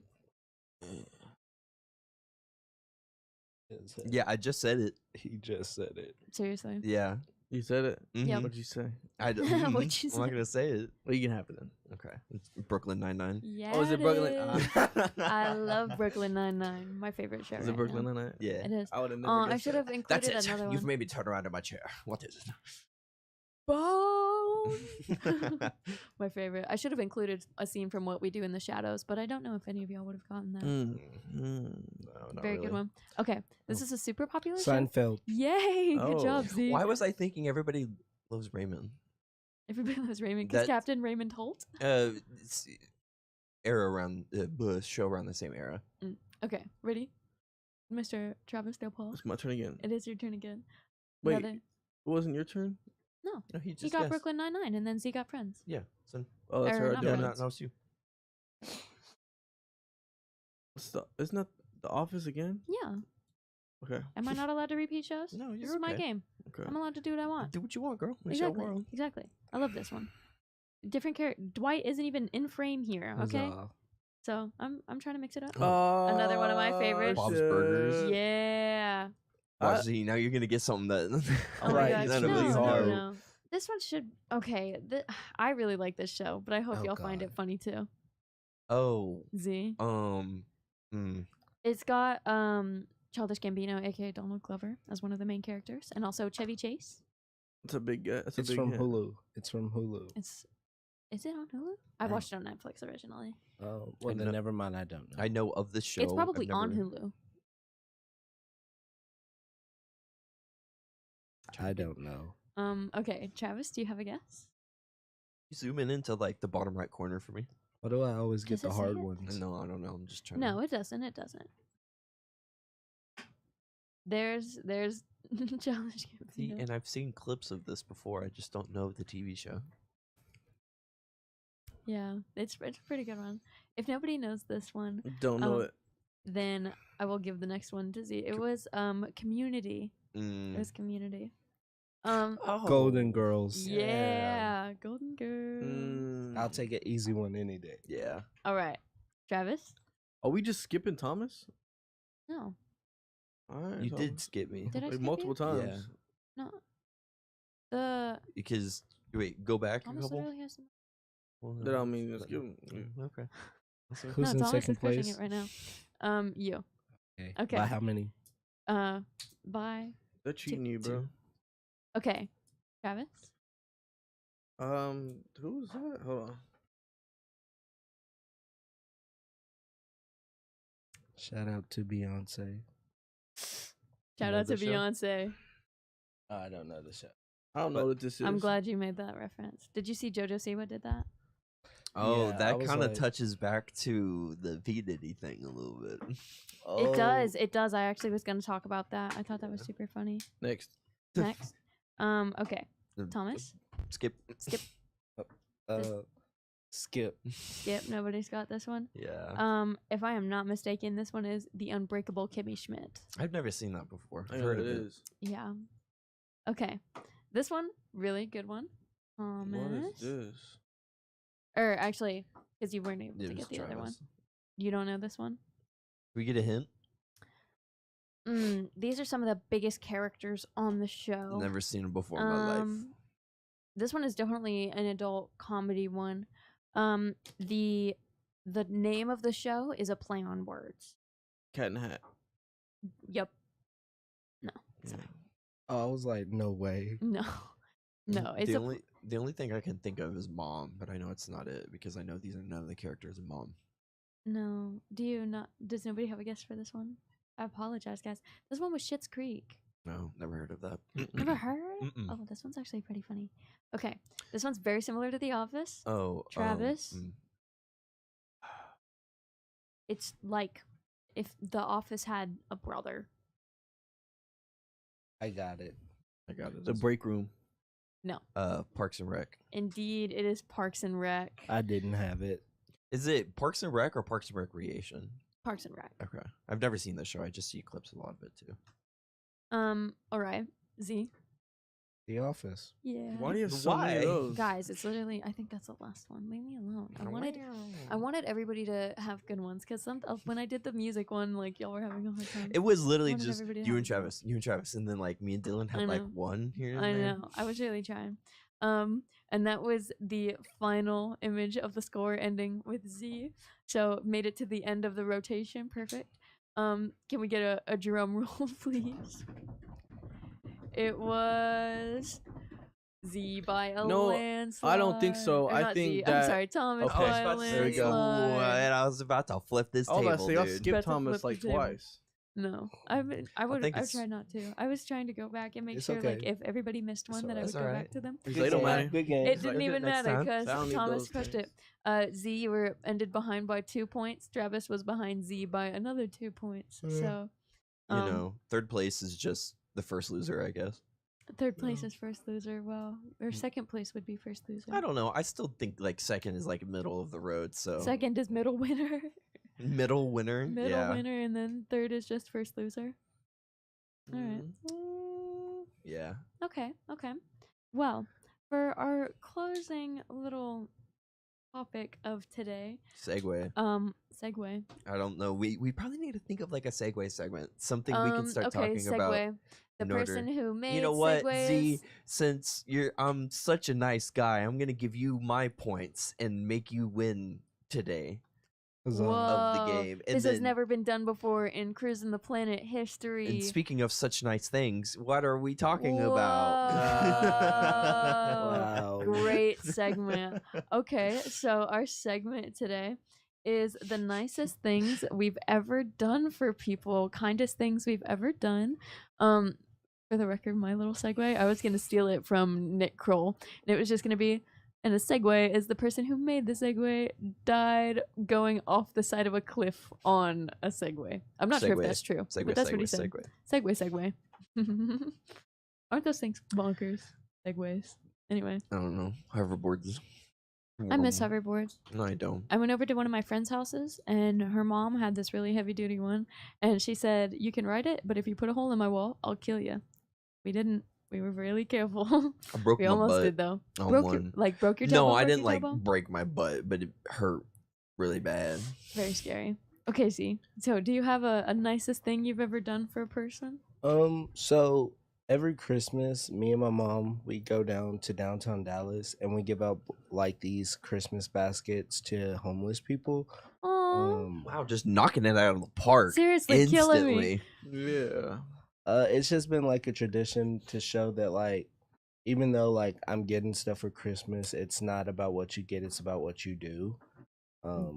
Yeah, I just said it. He just said it. Seriously. Yeah. You said it. Mhm. What'd you say? I don't. What'd you I'm not say? gonna say it. Well, you can have it then. Okay. It's Brooklyn Nine-Nine. Yeah. Oh, is it Brooklyn? I love Brooklyn Nine-Nine. My favorite show. Is it right Brooklyn now. Nine-Nine? Yeah. It is. I would have never Oh, I guessed should that. have included That's it. another You've one. made me turn around in my chair. What is Bone. it? My favorite. I should have included a scene from What We Do in the Shadows, but I don't know if any of y'all would have gotten that. No, not Very really. good one. Okay, this Oh. is a super popular show. Seinfeld. Yay! Good Oh. job, Z. Why was I thinking Everybody Loves Raymond? Everybody loves Raymond because That- Captain Raymond Holt. It's era around show around the same era. Okay, ready, Mr. Travis Del Paul? It's my turn again. It is your turn again. Wait, Another- it wasn't your turn? No, No, he he just got guessed. Brooklyn Nine-Nine, and then Z got Friends. Yeah. So Oh, that's Or her not yeah, doing Friends. it. no, it's you. Isn't that The Office again? Yeah. Okay. Am I not allowed to repeat shows? No, This you're is my okay. game. Okay. I'm allowed to do what I want. Do what you want, girl. It's your Exactly. world. Exactly. I love this one. Different character. Dwight isn't even in frame here. Okay. Huzzah. So I'm trying to mix it up. Another one of my favorites. Bob's Burgers. Yeah. Watch, see, now you're gonna get something that. Oh my Right, gosh. it's None of No, these no, are. no. This one should. Okay. I really like this show, but I hope Oh, y'all find it God. funny too. Oh. Z. Mm. It's got Childish Gambino, aka Donald Glover, as one of the main characters, and also Chevy Chase. It's a big guess. It's a It's big from hit. Hulu. It's from Hulu. Is it on Hulu? I Yeah. watched it on Netflix originally. Oh, well, I then know- never mind. I don't know. I know of this show. It's probably I've on never- Hulu. I don't know. Okay, Travis, do you have a guess? Zoom into like the bottom right corner for me. Why do I always get Does the it say hard it? ones? No, I don't know. I'm just trying. No, it doesn't. It doesn't. There's Childish See, Gambino. and I've seen clips of this before. I just don't know the TV show. Yeah, it's a pretty good one. If nobody knows this one, Don't know Um, it. then I will give the next one to Z. It was Community. It Mm. was Community. Oh. Golden Girls. Yeah, Golden Girls. Mm. I'll take an easy one any day. Yeah. All right, Travis. Are we just skipping Thomas? No, All right. You so- did skip me did I like skip multiple you? times. No. The because wait, go back a Thomas couple. literally has. Well, That don't mean it's good. Okay. Who's no, in Thomas second is crushing place? it right now. You. Okay. By how many? By They're cheating you, bro. okay, Travis. Who's that? Hold on. Shout out to Beyonce. Shout know out to the show? Beyonce. I don't know the show. I don't know what this is. I'm glad you made that reference. Did you see JoJo Siwa did that? Oh, Yeah, I that was kind of like- touches back to the P Diddy thing a little bit. It does. It does. I actually was going to talk about that. I thought that was super funny. Next. Next. Okay. Thomas. Skip. Skip. Skip. Nobody's got this one. Yeah. If I am not mistaken, this one is The Unbreakable Kimmy Schmidt. I've never seen that before. I I've know heard what of it it. is. Yeah. Okay. This one, really good one. What Thomas. is this? Or actually, because you weren't able Yeah, to it get was the other one. Travis. You don't know this one? We get a hint? These are some of the biggest characters on the show. Never seen him before in my life. This one is definitely an adult comedy one. The name of the show is a play on words. Cat in the Hat. Yep. No. Yeah. Sorry. Oh, I was like, no way. No. No. It's The only thing I can think of is Mom, but I know it's not it because I know these are none of the characters in Mom. no. Do you not? Does nobody have a guess for this one? I apologize, guys. This one was Schitt's Creek. No, never heard of that. Never heard? Mm-mm. Oh, this one's actually pretty funny. Okay, this one's very similar to The Office. Oh, Travis? It's like if The Office had a brother. I got it. I got it. The break room. No, Parks and Rec. indeed, it is Parks and Rec. I didn't have it. Is it Parks and Rec or Parks and Recreation? Parks and Rec. Okay, I've never seen the show. I just see clips a lot of it too. All right, Z. The Office. Why Yeah. do you have so many of Why? those? Guys, it's literally. I think that's the last one. Leave me alone. I wanted everybody to have good ones because when I did the music one, like y'all were having a hard time. It was literally wanted just everybody to you have and a good one. Travis, and then like me and Dylan I had like know. one here. And I there. know. I was really trying. And that was the final image of the score ending with Z. So made it to the end of the rotation. Perfect. Can we get a drum roll, please? It was Z by a No, landslide. I don't think so. Or I not think Z. that- I'm sorry, Thomas Okay. by I a was about to There we say, go. landslide. and I was about to flip this I was table, about to say, y'all dude. skipped About to Thomas flip the like table. twice. No, I think tried not to. I was trying to go back and make It's sure, like, okay. if everybody missed one, that I would That's go alright. back to them. They don't matter. Good game. It It's didn't like, even next matter time. because I don't need Thomas those crushed things. it. Z, you were ended behind by 2 points. Travis was behind Z by another 2 points. So, You know, third place is just the first loser, I guess. third place is first loser. Well, or second place would be first loser. I don't know. I still think like second is like middle of the road. So Second is middle winner. middle winner. Middle yeah. winner, and then third is just first loser. All right. Yeah. Okay. Well, for our closing little topic of today, Segue. segue. I don't know. We probably need to think of like a segue segment. Something we can start okay, talking segue. about. The in order- person who made You know what, segues. Z? Since I'm such a nice guy, I'm gonna give you my points and make you win today of the Whoa, game. And this has then- never been done before in Cruisin' the Planet history. And speaking of such nice things, what are we talking Whoa. about? Wow. Great segment. Okay, so our segment today is the nicest things we've ever done for people, kindest things we've ever done. For the record, my little segue, I was gonna steal it from Nick Kroll, and it was just gonna be, and the segue is the person who made the segue died going off the side of a cliff on a Segway. I'm not sure if Segway. that's true, Segue, but that's what he segue, said. segue. Segway. Aren't those things bonkers? Segways. Anyway, I don't know. Hoverboards. I miss hoverboards. No, I don't. I went over to one of my friend's houses, and her mom had this really heavy duty one, and she said, "You can ride it, but if you put a hole in my wall, I'll kill you." We didn't. We were really careful. I broke We my almost butt did though. on Broke one. your tailbone. No, I broke didn't your like tailbone? break my butt, but it hurt really bad. Very scary. Okay, Z. So, do you have a nicest thing you've ever done for a person? So every Christmas, me and my mom, we go down to downtown Dallas and we give out like these Christmas baskets to homeless people. Oh, Wow, just knocking it out of the park seriously, killing me. instantly. Yeah. It's just been like a tradition to show that like even though like I'm getting stuff for Christmas, it's not about what you get, it's about what you do.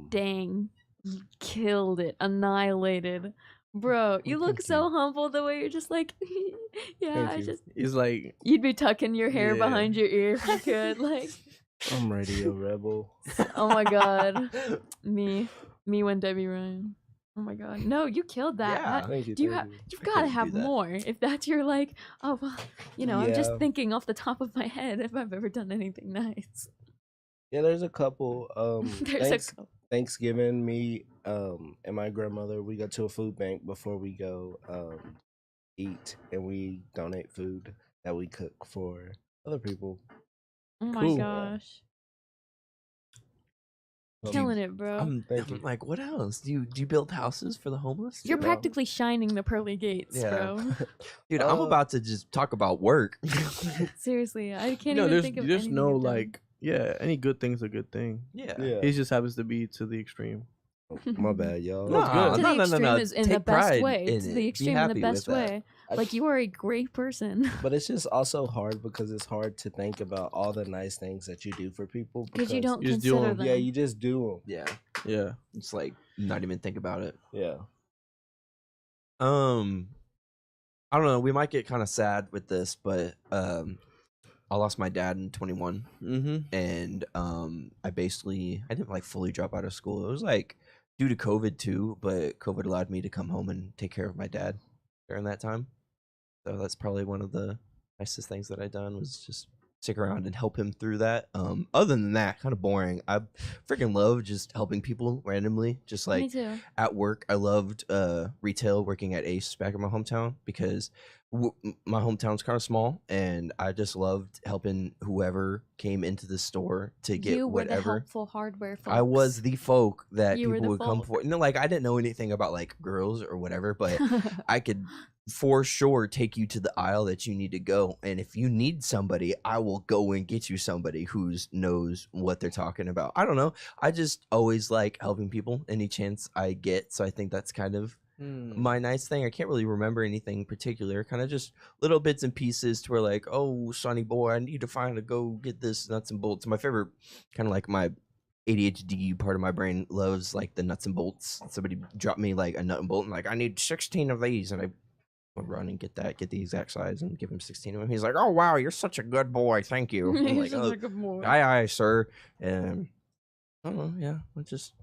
Dang, you killed it, annihilated, bro. You look Thank so you. humble the way you're just like, yeah. Thank I you. just He's like, you'd be tucking your hair Yeah. behind your ear if you could, like. I'm Radio Rebel. Oh my god, me when Debbie Ryan. Oh my god, no, you killed that. Yeah. That- Thank you. do you Thank have? you. You've I got to couldn't have do that. more. If that's your like, oh well, I'm just Yeah. thinking off the top of my head if I've ever done anything nice. Yeah, there's a couple. There's a couple. Thanksgiving, me and my grandmother, we go to a food bank before we go eat, and we donate food that we cook for other people. Oh my Cool. gosh, Um, killing it, bro. Thank I'm you. like, what else? Do you build houses for the homeless? You're No. practically shining the pearly gates, Yeah. bro. Dude, I'm Uh, about to just talk about work. Seriously, I can't you know, even there's think of there's anything no I've done. like, yeah, any good thing's a good thing. Yeah. Yeah. He just happens to be to the extreme. My bad, y'all. No, it's good. To No, the no, no, extreme no. is in the Take best pride way. in To it. the Be extreme in the happy best with that. way. I- Like you are a great person. But it's just also hard because it's hard to think about all the nice things that you do for people Because you don't You just do consider 'em. them. Yeah, you just do Yeah. Yeah. It's like not even think about it. them. Yeah. I don't know. We might get kind of sad with this, but I lost my dad in 21, Mm-hmm. and I didn't like fully drop out of school. It was like due to COVID too, but COVID allowed me to come home and take care of my dad during that time. So that's probably one of the nicest things that I done was just stick around and help him through that. Other than that, kind of boring. I freaking love just helping people randomly, just Me like too. at work. I loved retail, working at Ace back in my hometown because my hometown's kind of small, and I just loved helping whoever came into the store to get You were the whatever. helpful hardware folks. I was the folk that You were people the would come folk. for. No, like I didn't know anything about like girls or whatever, but I could for sure take you to the aisle that you need to go. And if you need somebody, I will go and get you somebody who knows what they're talking about. I don't know. I just always like helping people any chance I get. So I think that's kind of my nice thing. I can't really remember anything particular, kind of just little bits and pieces to where like, oh, sonny boy, I need to find to go get this nuts and bolts. My favorite, kind of like my ADHD part of my brain loves like the nuts and bolts. Somebody dropped me like a nut and bolt and like, I need 16 of these, and I would run and get the exact size and give him 16 of them. He's like, oh wow, you're such a good boy, thank you. I'm He's like, just oh, like a boy. aye, sir. And I don't know, yeah, it's just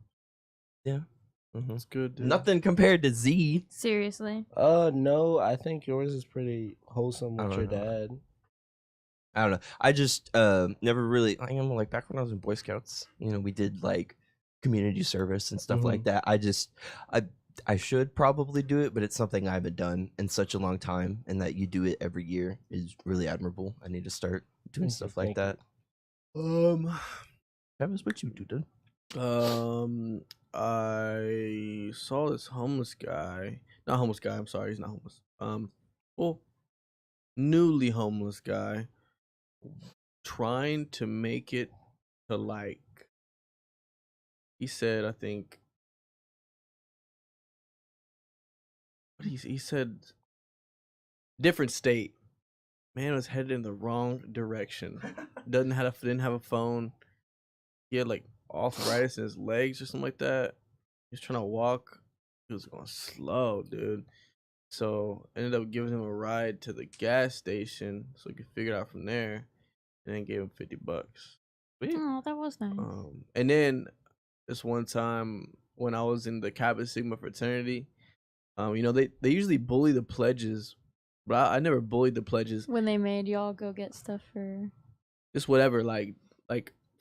That's good, dude. nothing compared to Z. Seriously. No, I think yours is pretty wholesome I with don't your know. dad. I don't know. I just never really. I am like back when I was in Boy Scouts. We did like community service and stuff like that. I should probably do it, but it's something I haven't done in such a long time, and that you do it every year is really admirable. I need to start doing Thank you, stuff like thank that. Travis, what you do, dude? I saw this homeless guy. Not homeless guy. I'm sorry, he's not homeless. Well, newly homeless guy trying to make it to like. He said, I think. What he said, different state. Man was headed in the wrong direction. Didn't have a phone. He had like arthritis in his legs or something like that. He was trying to walk. He was going slow, dude. So ended up giving him a ride to the gas station so he could figure it out from there, and then gave him $50. Oh, that was nice. And then this one time when I was in the Kappa Sigma fraternity, they usually bully the pledges, but I never bullied the pledges. When they made y'all go get stuff for Just whatever, like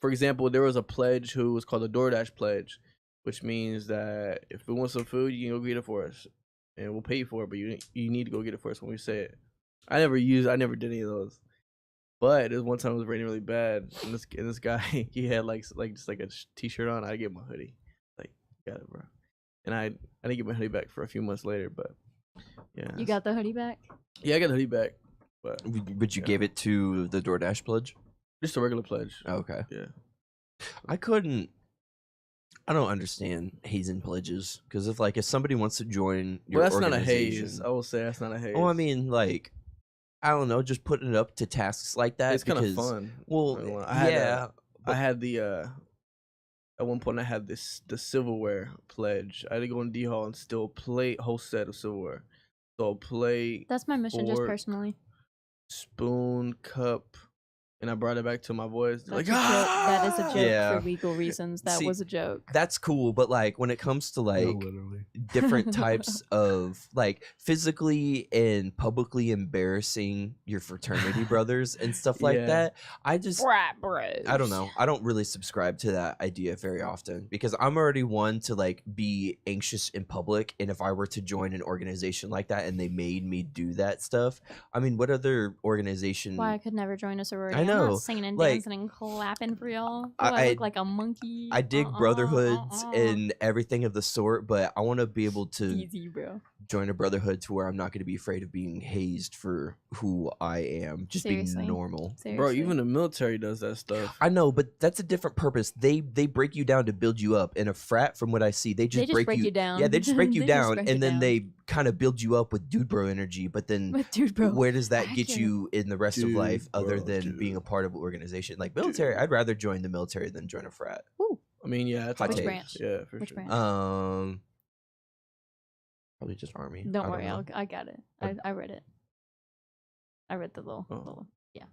for example, there was a pledge who was called the DoorDash pledge, which means that if we want some food, you can go get it for us, and we'll pay you for it. But you need to go get it for us when we say it. I never did any of those. But this one time it was raining really bad, and this guy he had just like a t-shirt on. I gave him a hoodie, like, got it, bro. And I didn't get my hoodie back for a few months later, but yeah. You got the hoodie back? Yeah, I got the hoodie back. But you yeah. gave it to the DoorDash pledge? Just a regular pledge. Okay. Yeah. I don't understand hazing pledges because if somebody wants to join your Well, that's not a organization, haze. I will say that's not a haze. oh, I mean, like, I don't know, just putting it up to tasks like that. It's kind of because, fun. Well, I had yeah. I had the at one point I had the silverware pledge. I had to go in D Hall and steal a whole set of silverware. So plate, That's my mission, just fork, personally. spoon, cup, and I brought it back to my boys. They're That's like, a joke. That is a joke Yeah. for legal reasons. That See, was a joke. That's cool, but like when it comes to like literally. different types of like physically and publicly embarrassing your fraternity brothers and stuff like Yeah. that, I just Brat bros. I don't know. I don't really subscribe to that idea very often because I'm already one to like be anxious in public, and if I were to join an organization like that and they made me do that stuff, I mean, what other organization? Why I could never join a sorority. I I'm know, not singing and like, dancing and clapping for y'all. Do I- I look like a monkey? I dig brotherhoods and everything of the sort, but I want to be able to Easy, bro. join a brotherhood to where I'm not going to be afraid of being hazed for who I am, just Seriously. being normal. bro, Seriously. even the military does that stuff. I know, but that's a different purpose. They break you down to build you up. In a frat, from what I see, they just break you down. Yeah, they just break you They just down, break you and then down. they kind of build you up with dude bro energy. But then, But dude, bro. where does that I get can't- you in the rest of Dude life, other bro, than dude. being a part of an organization like military? I'd rather join the military than join a frat. Woo. I mean, yeah, it's Hot obvious. take. branch? Yeah, for Which sure. branch? Probably just army. Don't I worry, know. I got it. I read it. I read the little. Yeah.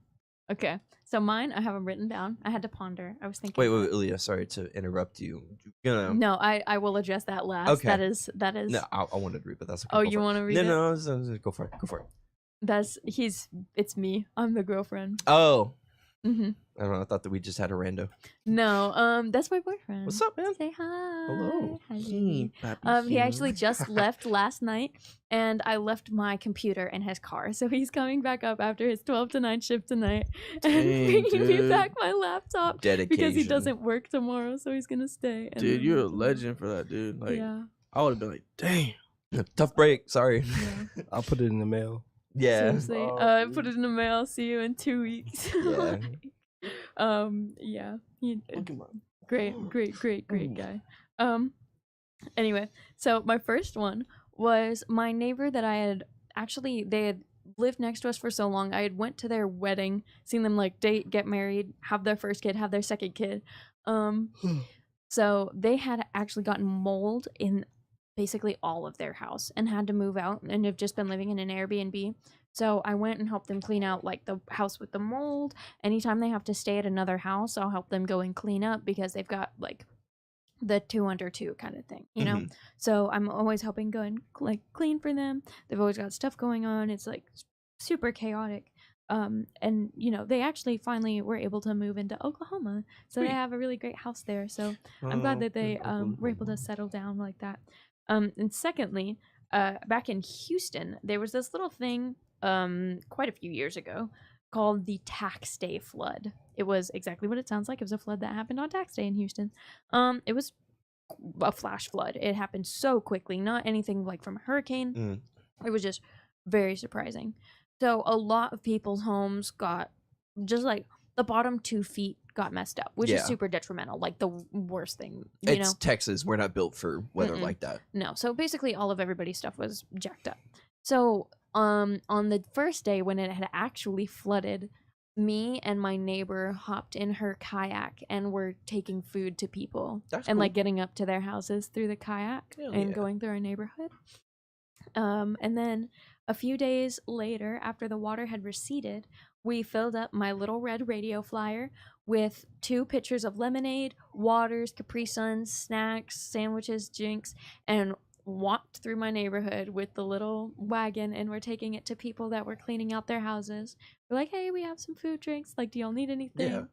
Okay. So mine, I have them written down. I had to ponder. I was thinking. Wait, Ilya. Sorry to interrupt you. No, I will address that last. Okay. That is. No, I wanted to read, but that's okay. Oh, Go you for it. want to read No, it? no, go for it. Go for it. It's me. I'm the girlfriend. Oh, Mm-hmm. I don't know. I thought that we just had a rando. No, that's my boyfriend. What's up, man? Say hi. Hello. Hi, Hey, baby. papi, He hey. actually just left last night, and I left my computer in his car. So he's coming back up after his 12 to 9 shift tonight and Dang, bringing me dude. back my laptop Dedication. because he doesn't work tomorrow, so he's gonna stay. and Dude, then you're a tomorrow. legend for that, dude. Like, Yeah. I would have been like, dang. Tough break. Sorry. Yeah. I'll put it in the mail. Yeah. Seriously. Oh, Put it in the mail. See you in 2 weeks. Yeah. Yeah. Look at my Great guy. Anyway, so my first one was my neighbor that they had lived next to us for so long. I had went to their wedding, seen them like date, get married, have their first kid, have their second kid. So they had actually gotten mold in basically all of their house and had to move out and have just been living in an Airbnb. So I went and helped them clean out like the house with the mold. Anytime they have to stay at another house, I'll help them go and clean up because they've got like the 2 under 2 kind of thing, you know? So I'm always helping go and like clean for them. They've always got stuff going on. It's like super chaotic. And you know, they actually finally were able to move into Oklahoma. So they have a really great house there. So I'm glad that they were able to settle down like that. And secondly, back in Houston, there was this little thing quite a few years ago called the Tax Day flood. It was exactly what it sounds like. It was a flood that happened on Tax Day in Houston. It was a flash flood. It happened so quickly, not anything like from a hurricane. It was just very surprising. So a lot of people's homes got just like the bottom 2 feet got messed up, which is super detrimental, like the worst thing. It's Texas. We're not built for weather like that. No. So basically all of everybody's stuff was jacked up. So on the first day when it had actually flooded, me and my neighbor hopped in her kayak and were taking food to people. That's and cool. like getting up to their houses through the kayak Hell and yeah. going through our neighborhood. And then a few days later, after the water had receded, we filled up my little red radio flyer with 2 pitchers of lemonade, waters, Capri Suns, snacks, sandwiches, drinks, and walked through my neighborhood with the little wagon, and we're taking it to people that were cleaning out their houses. We're like, hey, we have some food, drinks. Like, do y'all need anything?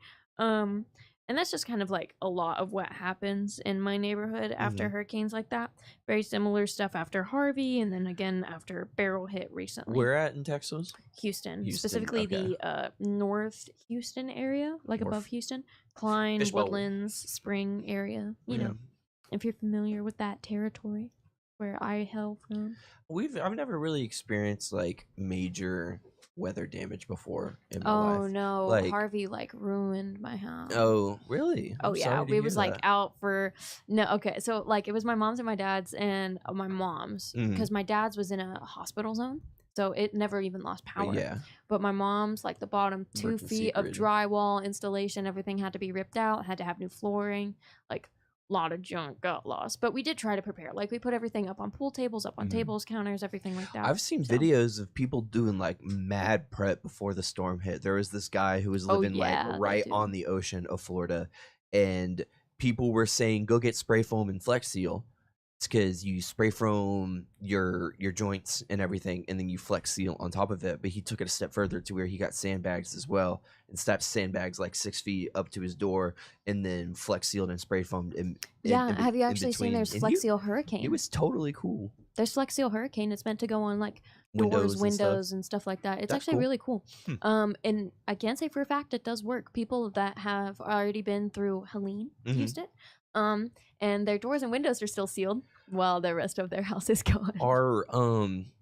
And that's just kind of like a lot of what happens in my neighborhood after hurricanes like that. Very similar stuff after Harvey, and then again after Beryl hit recently. Where at in Texas? Houston, Houston, specifically okay. the North Houston area, like North. above Houston, Klein, Fishbowl. Woodlands, Spring area. You know, if you're familiar with that territory where I hail from. I've never really experienced like major weather damage before in my Oh life. no, Like, Harvey like ruined my house. oh, really? Oh I'm yeah, sorry to we hear was like that. out for no. Okay, so like it was my mom's and my dad's and my mom's Mhm. because my dad's was in a hospital zone, so it never even lost power. Yeah. But my mom's like the bottom 2 Emergency feet of grid. drywall installation, everything had to be ripped out, had to have new flooring, like a lot of junk got lost. But we did try to prepare. Like we put everything up on pool tables, up on Mhm. tables, counters, everything like that. I've seen So- videos of people doing like mad prep before the storm hit. There was this guy who was Oh, living yeah, like they right do. on the ocean of Florida, and people were saying go get spray foam and Flex Seal. It's because you spray foam your joints and everything, and then you Flex Seal on top of it. But he took it a step further to where he got sandbags as well, and strapped sandbags like 6 feet up to his door, and then Flex Sealed and spray foamed. Have you actually seen there's Flex Seal Hurricane? He was totally cool. There's Flex Seal Hurricane. It's meant to go on like Windows doors, and and stuff like that. It's That's actually cool. really cool. And I can say for a fact it does work. People that have already been through Helene Mhm. used it. And their doors and windows are still sealed while the rest of their house is gone. Are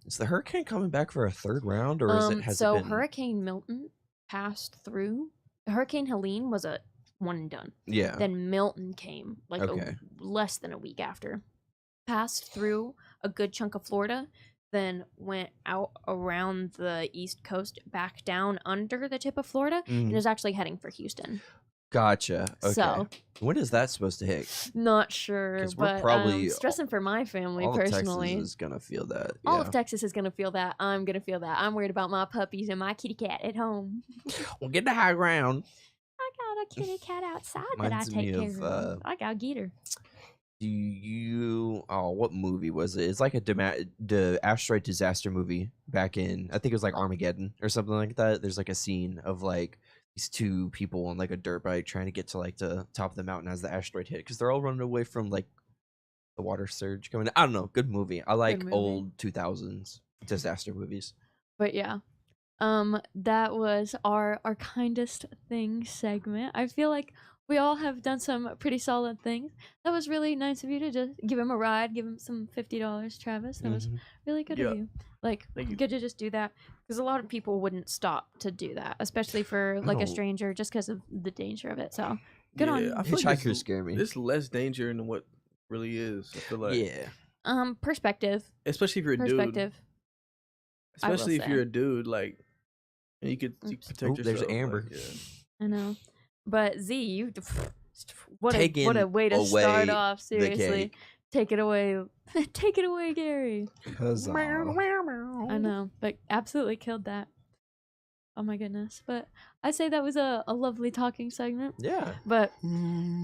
is the hurricane coming back for a third round, or has it been? Hurricane Milton passed through. Hurricane Helene was a one and done. Yeah. Then Milton came like Okay. less than a week after. Passed through a good chunk of Florida, then went out around the East Coast back down under the tip of Florida and Mhm. is actually heading for Houston. Gotcha. Okay. So When is that supposed to hit? not sure, 'Cause we're but probably stressing for my family All of personally. Texas is gonna feel that. All Yeah. of Texas is gonna feel that. I'm gonna feel that. I'm worried about my puppies and my kitty cat at home. Well, get the high ground. I got a kitty cat outside that I Reminds take me care of, of. I gotta get her. Do you? Oh, what movie was it? It's like the asteroid disaster movie back in. I think it was like Armageddon or something like that. There's like a scene of like these two people on like a dirt bike trying to get to like the top of the mountain as the asteroid hit because they're all running away from like the water surge coming. I don't know. Good movie. I like movie. old 2000s disaster movies. But yeah. That was our kindest thing segment. I feel like we all have done some pretty solid things. That was really nice of you to just give him a ride, give him some $50, Travis. That was Mhm. really good Yeah. of you. Like, Thank you. good to just do that because a lot of people wouldn't stop to do that, especially for like No. a stranger, just because of the danger of it. So good on you. I feel like Hitchhikers scare me. It's less danger than what really is. I feel like, Yeah. Perspective. especially if you're a dude. Perspective. I will Especially if say. you're a dude, like, and you could Oops. protect Oh, there's yourself. Amber. Like, yeah. I know. But Z, you what Taking a way to away start off, the seriously. cake. Take it away. Take it away, Gary. Huzzah. I know, but absolutely killed that. Oh my goodness. But I say that was a lovely talking segment. Yeah. But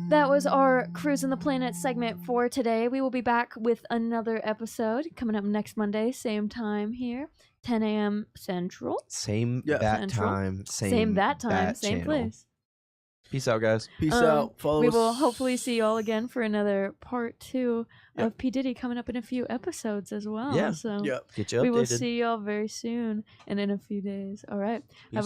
that was our Cruisin' the Planet segment for today. We will be back with another episode coming up next Monday, same time here, 10 a.m. Central. Same Yeah. bat Central. time. Same that time, bat same channel. place. Peace out, guys. Peace out. Follow We us. will hopefully see you all again for another part 2 Yep. of P. Diddy coming up in a few episodes as well. Yeah. So Yep. Get you updated. we will see y'all very soon and in a few days. All right. Have Peace.